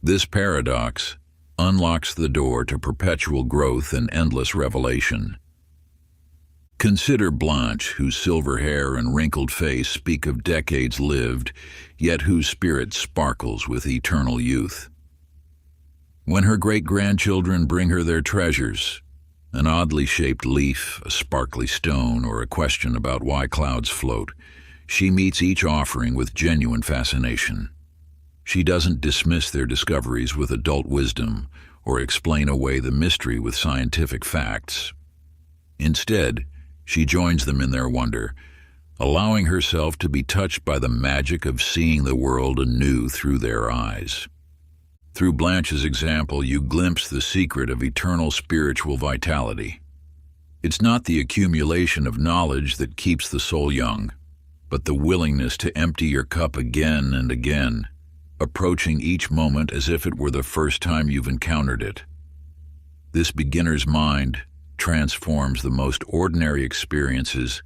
This paradox, unlocks the door to perpetual growth and endless revelation. Consider Blanche, whose silver hair and wrinkled face speak of decades lived, yet whose spirit sparkles with eternal youth. When her great-grandchildren bring her their treasures, an oddly shaped leaf, a sparkly stone, or a question about why clouds float, she meets each offering with genuine fascination. She doesn't dismiss their discoveries with adult wisdom or explain away the mystery with scientific facts. Instead, she joins them in their wonder, allowing herself to be touched by the magic of seeing the world anew through their eyes. Through Blanche's example, you glimpse the secret of eternal spiritual vitality. It's not the accumulation of knowledge that keeps the soul young, but the willingness to empty your cup again and again, approaching each moment as if it were the first time you've encountered it. This beginner's mind transforms the most ordinary experiences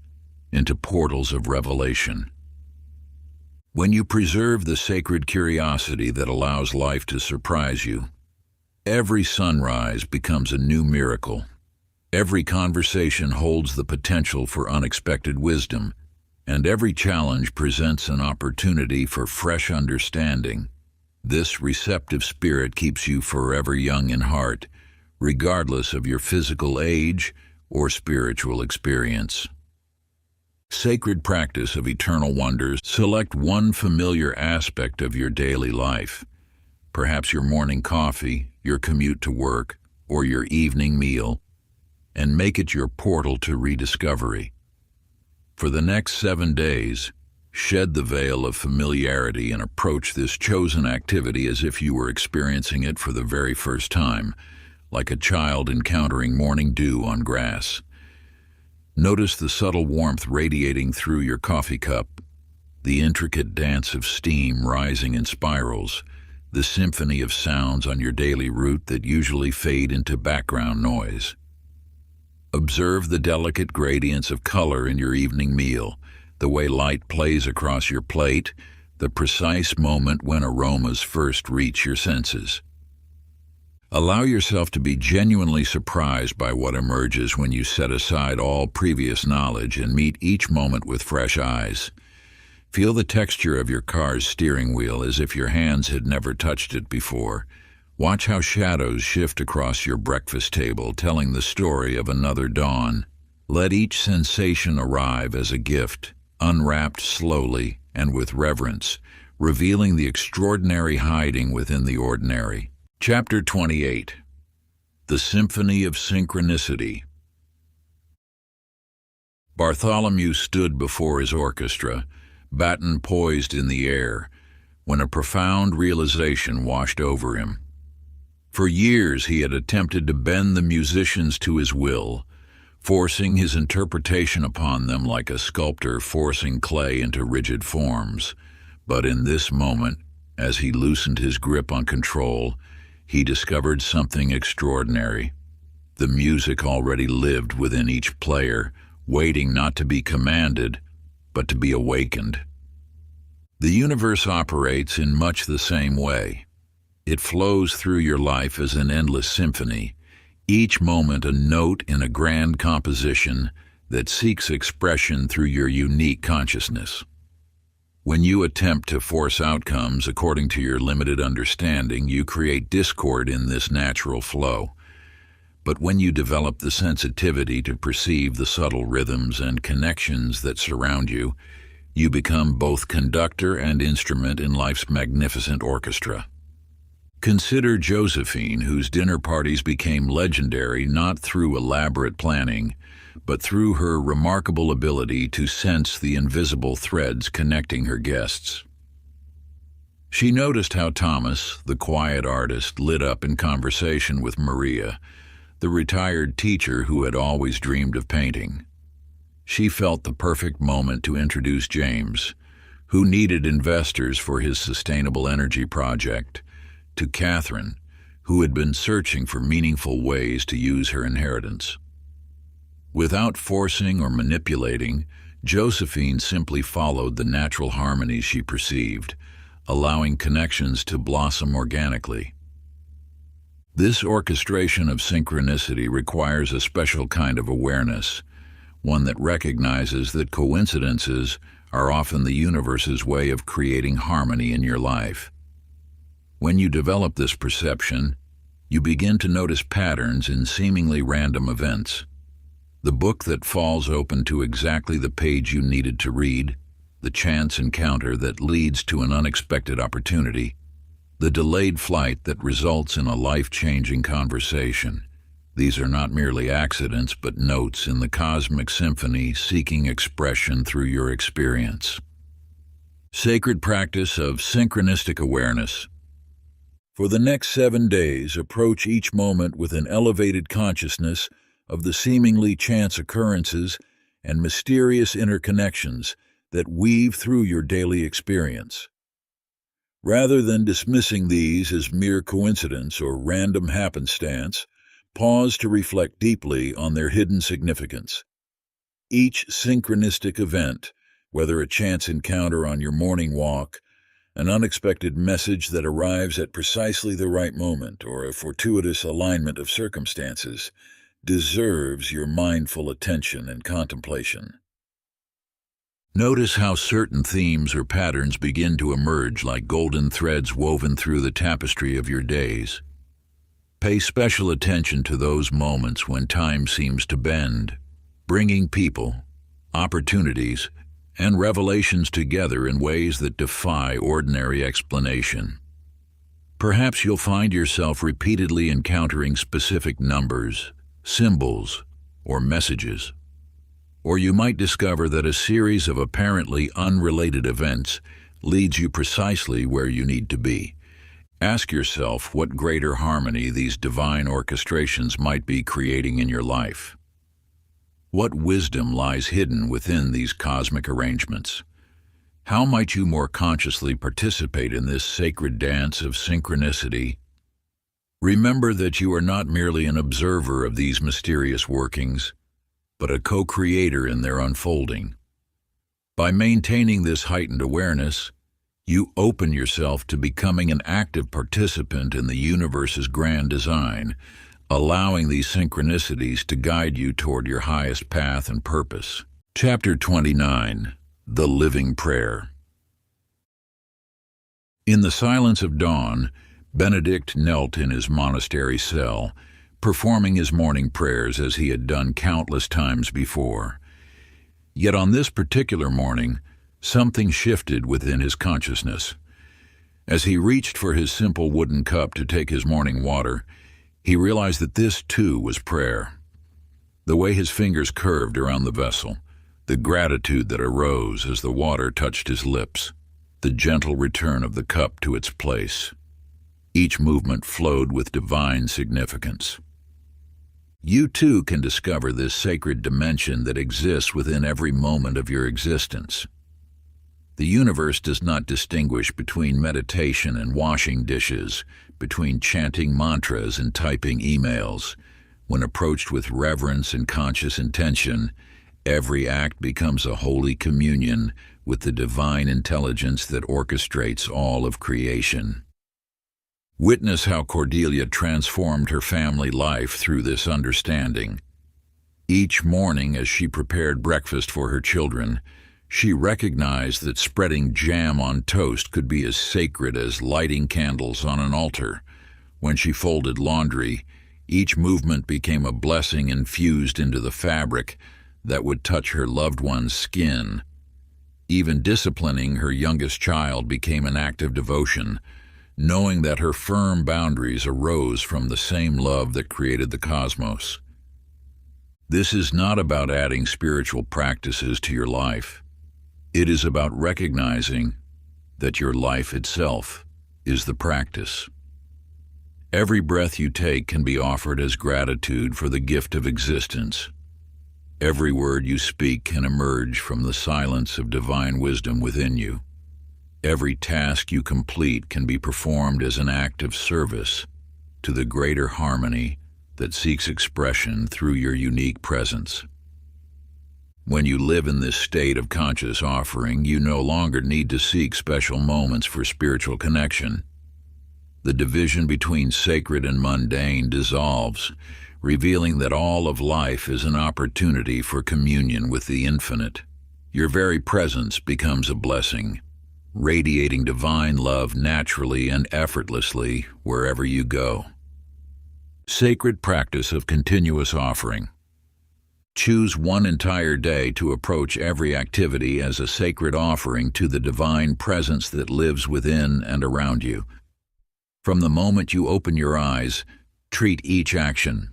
into portals of revelation. When you preserve the sacred curiosity that allows life to surprise you, every sunrise becomes a new miracle. Every conversation holds the potential for unexpected wisdom, and every challenge presents an opportunity for fresh understanding. This receptive spirit keeps you forever young in heart, regardless of your physical age or spiritual experience. Sacred practice of eternal wonders. Select one familiar aspect of your daily life, perhaps your morning coffee, your commute to work, or your evening meal, and make it your portal to rediscovery. For the next 7 days, shed the veil of familiarity and approach this chosen activity as if you were experiencing it for the very first time, like a child encountering morning dew on grass. Notice the subtle warmth radiating through your coffee cup, the intricate dance of steam rising in spirals, the symphony of sounds on your daily route that usually fade into background noise. Observe the delicate gradients of color in your evening meal, the way light plays across your plate, the precise moment when aromas first reach your senses. Allow yourself to be genuinely surprised by what emerges when you set aside all previous knowledge and meet each moment with fresh eyes. Feel the texture of your car's steering wheel as if your hands had never touched it before. Watch how shadows shift across your breakfast table, telling the story of another dawn. Let each sensation arrive as a gift, unwrapped slowly and with reverence, revealing the extraordinary hiding within the ordinary. Chapter 28. The Symphony of Synchronicity. Bartholomew stood before his orchestra, baton poised in the air, when a profound realization washed over him. For years he had attempted to bend the musicians to his will, forcing his interpretation upon them like a sculptor forcing clay into rigid forms. But in this moment, as he loosened his grip on control, he discovered something extraordinary. The music already lived within each player, waiting not to be commanded, but to be awakened. The universe operates in much the same way. It flows through your life as an endless symphony, each moment a note in a grand composition that seeks expression through your unique consciousness. When you attempt to force outcomes according to your limited understanding, you create discord in this natural flow. But when you develop the sensitivity to perceive the subtle rhythms and connections that surround you, you become both conductor and instrument in life's magnificent orchestra. Consider Josephine, whose dinner parties became legendary not through elaborate planning, but through her remarkable ability to sense the invisible threads connecting her guests. She noticed how Thomas, the quiet artist, lit up in conversation with Maria, the retired teacher who had always dreamed of painting. She felt the perfect moment to introduce James, who needed investors for his sustainable energy project, to Catherine, who had been searching for meaningful ways to use her inheritance. Without forcing or manipulating, Josephine simply followed the natural harmonies she perceived, allowing connections to blossom organically. This orchestration of synchronicity requires a special kind of awareness, one that recognizes that coincidences are often the universe's way of creating harmony in your life. When you develop this perception, you begin to notice patterns in seemingly random events. The book that falls open to exactly the page you needed to read, the chance encounter that leads to an unexpected opportunity, the delayed flight that results in a life-changing conversation. These are not merely accidents, but notes in the cosmic symphony seeking expression through your experience. Sacred practice of synchronistic awareness. For the next 7 days, approach each moment with an elevated consciousness of the seemingly chance occurrences and mysterious interconnections that weave through your daily experience. Rather than dismissing these as mere coincidence or random happenstance, pause to reflect deeply on their hidden significance. Each synchronistic event, whether a chance encounter on your morning walk, an unexpected message that arrives at precisely the right moment, or a fortuitous alignment of circumstances, deserves your mindful attention and contemplation. Notice how certain themes or patterns begin to emerge like golden threads woven through the tapestry of your days. Pay special attention to those moments when time seems to bend, bringing people, opportunities, and revelations together in ways that defy ordinary explanation. Perhaps you'll find yourself repeatedly encountering specific numbers, symbols, or messages. Or you might discover that a series of apparently unrelated events leads you precisely where you need to be. Ask yourself what greater harmony these divine orchestrations might be creating in your life. What wisdom lies hidden within these cosmic arrangements? How might you more consciously participate in this sacred dance of synchronicity? Remember that you are not merely an observer of these mysterious workings, but a co-creator in their unfolding. By maintaining this heightened awareness, you open yourself to becoming an active participant in the universe's grand design, allowing these synchronicities to guide you toward your highest path and purpose. Chapter 29. The Living Prayer. In the silence of dawn, Benedict knelt in his monastery cell, performing his morning prayers as he had done countless times before. Yet on this particular morning, something shifted within his consciousness. As he reached for his simple wooden cup to take his morning water, he realized that this, too, was prayer. The way his fingers curved around the vessel, the gratitude that arose as the water touched his lips, the gentle return of the cup to its place. Each movement flowed with divine significance. You, too, can discover this sacred dimension that exists within every moment of your existence. The universe does not distinguish between meditation and washing dishes, between chanting mantras and typing emails. When approached with reverence and conscious intention, every act becomes a holy communion with the divine intelligence that orchestrates all of creation. Witness how Cordelia transformed her family life through this understanding. Each morning, as she prepared breakfast for her children, she recognized that spreading jam on toast could be as sacred as lighting candles on an altar. When she folded laundry, each movement became a blessing infused into the fabric that would touch her loved one's skin. Even disciplining her youngest child became an act of devotion, knowing that her firm boundaries arose from the same love that created the cosmos. This is not about adding spiritual practices to your life. It is about recognizing that your life itself is the practice. Every breath you take can be offered as gratitude for the gift of existence. Every word you speak can emerge from the silence of divine wisdom within you. Every task you complete can be performed as an act of service to the greater harmony that seeks expression through your unique presence. When you live in this state of conscious offering, you no longer need to seek special moments for spiritual connection. The division between sacred and mundane dissolves, revealing that all of life is an opportunity for communion with the infinite. Your very presence becomes a blessing, radiating divine love naturally and effortlessly wherever you go. Sacred practice of continuous offering. Choose one entire day to approach every activity as a sacred offering to the divine presence that lives within and around you. From the moment you open your eyes, treat each action,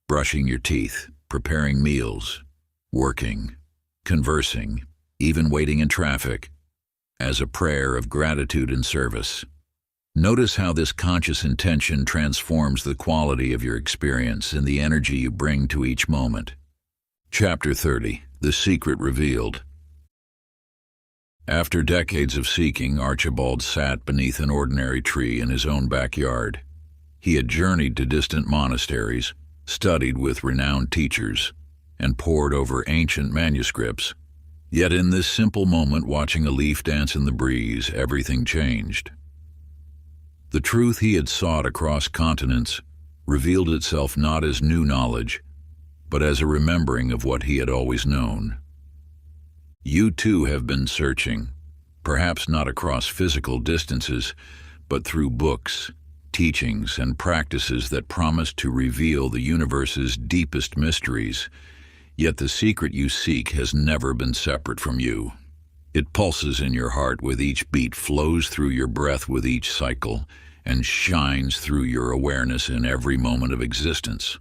brushing your teeth, preparing meals, working, conversing, even waiting in traffic, as a prayer of gratitude and service. Notice how this conscious intention transforms the quality of your experience and the energy you bring to each moment. Chapter 30. The Secret Revealed. After decades of seeking, Archibald sat beneath an ordinary tree in his own backyard. He had journeyed to distant monasteries, studied with renowned teachers, and pored over ancient manuscripts. Yet in this simple moment, watching a leaf dance in the breeze, everything changed. The truth he had sought across continents revealed itself not as new knowledge, but as a remembering of what he had always known. You too have been searching, perhaps not across physical distances, but through books, teachings, and practices that promise to reveal the universe's deepest mysteries. Yet the secret you seek has never been separate from you. It pulses in your heart with each beat, flows through your breath with each cycle, and shines through your awareness in every moment of existence.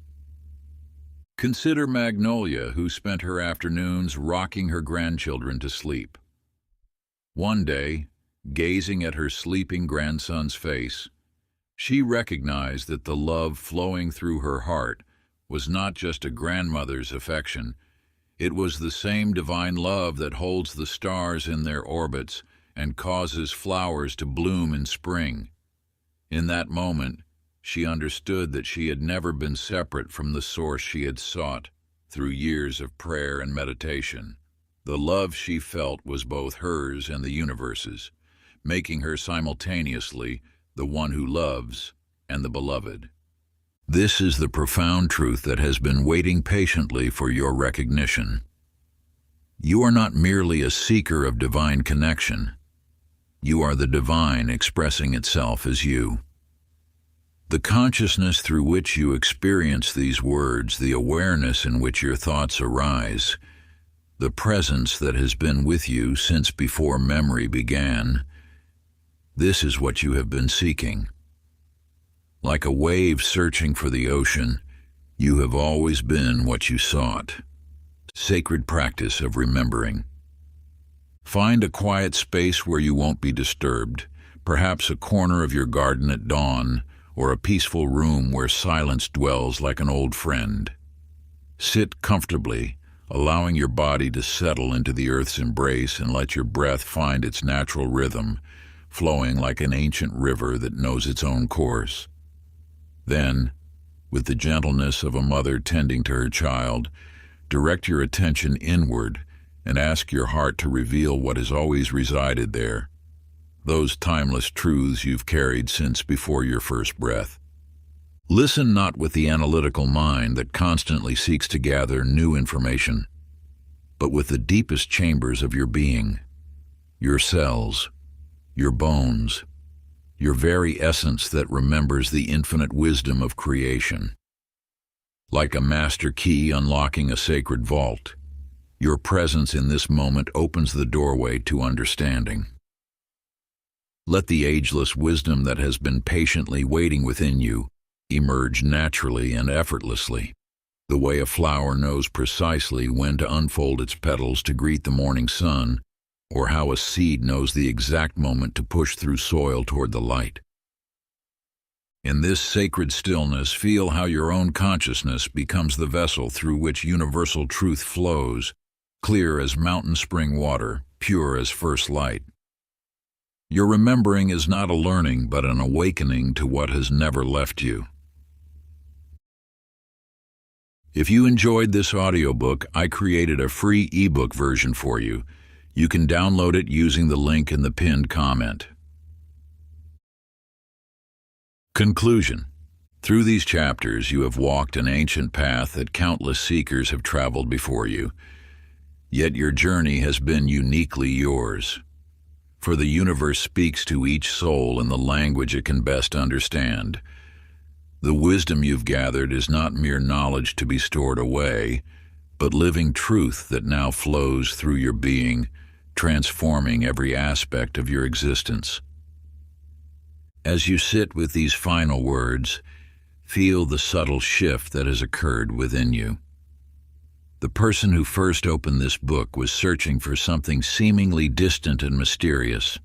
Consider Magnolia, who spent her afternoons rocking her grandchildren to sleep. One day, gazing at her sleeping grandson's face, she recognized that the love flowing through her heart was not just a grandmother's affection. It was the same divine love that holds the stars in their orbits and causes flowers to bloom in spring. In that moment, she understood that she had never been separate from the source she had sought through years of prayer and meditation. The love she felt was both hers and the universe's, making her simultaneously the one who loves and the beloved. This is the profound truth that has been waiting patiently for your recognition. You are not merely a seeker of divine connection. You are the divine expressing itself as you. The consciousness through which you experience these words, the awareness in which your thoughts arise, the presence that has been with you since before memory began, this is what you have been seeking. Like a wave searching for the ocean, you have always been what you sought. Sacred practice of remembering. Find a quiet space where you won't be disturbed, perhaps a corner of your garden at dawn, or a peaceful room where silence dwells like an old friend. Sit comfortably, allowing your body to settle into the earth's embrace, and let your breath find its natural rhythm, flowing like an ancient river that knows its own course. Then, with the gentleness of a mother tending to her child, direct your attention inward and ask your heart to reveal what has always resided there, those timeless truths you've carried since before your first breath. Listen not with the analytical mind that constantly seeks to gather new information, but with the deepest chambers of your being, your cells, your bones, your very essence that remembers the infinite wisdom of creation. Like a master key unlocking a sacred vault, your presence in this moment opens the doorway to understanding. Let the ageless wisdom that has been patiently waiting within you emerge naturally and effortlessly, the way a flower knows precisely when to unfold its petals to greet the morning sun, or how a seed knows the exact moment to push through soil toward the light. In this sacred stillness, feel how your own consciousness becomes the vessel through which universal truth flows, clear as mountain spring water, pure as first light. Your remembering is not a learning, but an awakening to what has never left you. If you enjoyed this audiobook, I created a free ebook version for you. You can download it using the link in the pinned comment. Conclusion. Through these chapters, you have walked an ancient path that countless seekers have traveled before you. Yet your journey has been uniquely yours. For the universe speaks to each soul in the language it can best understand. The wisdom you've gathered is not mere knowledge to be stored away, but living truth that now flows through your being, transforming every aspect of your existence. As you sit with these final words, feel the subtle shift that has occurred within you. The person who first opened this book was searching for something seemingly distant and mysterious.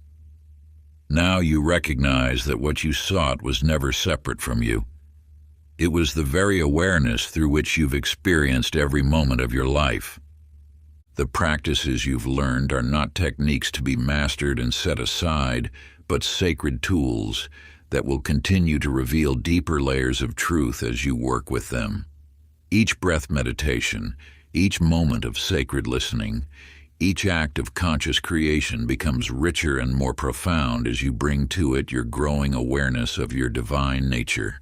Now you recognize that what you sought was never separate from you. It was the very awareness through which you've experienced every moment of your life. The practices you've learned are not techniques to be mastered and set aside, but sacred tools that will continue to reveal deeper layers of truth as you work with them. Each breath meditation, each moment of sacred listening, each act of conscious creation becomes richer and more profound as you bring to it your growing awareness of your divine nature.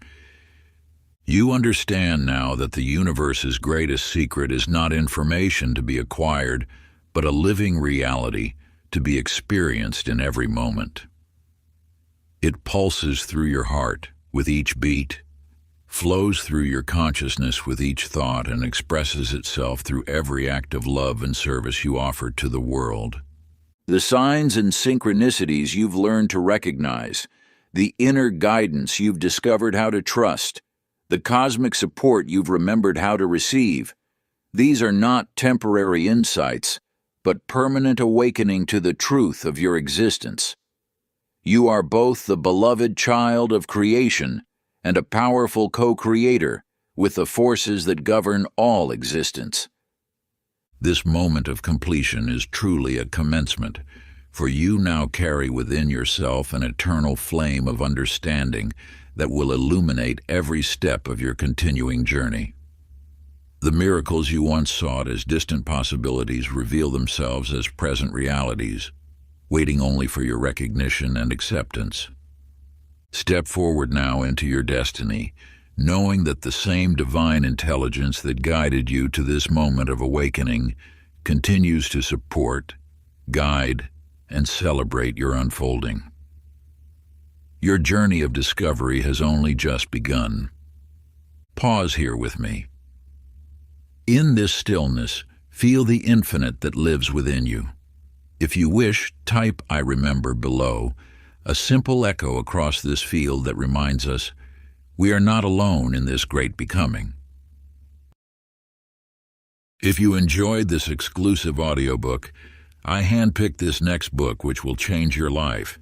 You understand now that the universe's greatest secret is not information to be acquired, but a living reality to be experienced in every moment. It pulses through your heart with each beat, flows through your consciousness with each thought, and expresses itself through every act of love and service you offer to the world. The signs and synchronicities you've learned to recognize, the inner guidance you've discovered how to trust, the cosmic support you've remembered how to receive, these are not temporary insights, but permanent awakening to the truth of your existence. You are both the beloved child of creation and a powerful co-creator with the forces that govern all existence. This moment of completion is truly a commencement, for you now carry within yourself an eternal flame of understanding that will illuminate every step of your continuing journey. The miracles you once sought as distant possibilities reveal themselves as present realities, waiting only for your recognition and acceptance. Step forward now into your destiny, knowing that the same divine intelligence that guided you to this moment of awakening continues to support, guide, and celebrate your unfolding. Your journey of discovery has only just begun. Pause here with me. In this stillness, feel the infinite that lives within you. If you wish, type "I remember" below, a simple echo across this field that reminds us we are not alone in this great becoming. If you enjoyed this exclusive audiobook, I handpicked this next book which will change your life.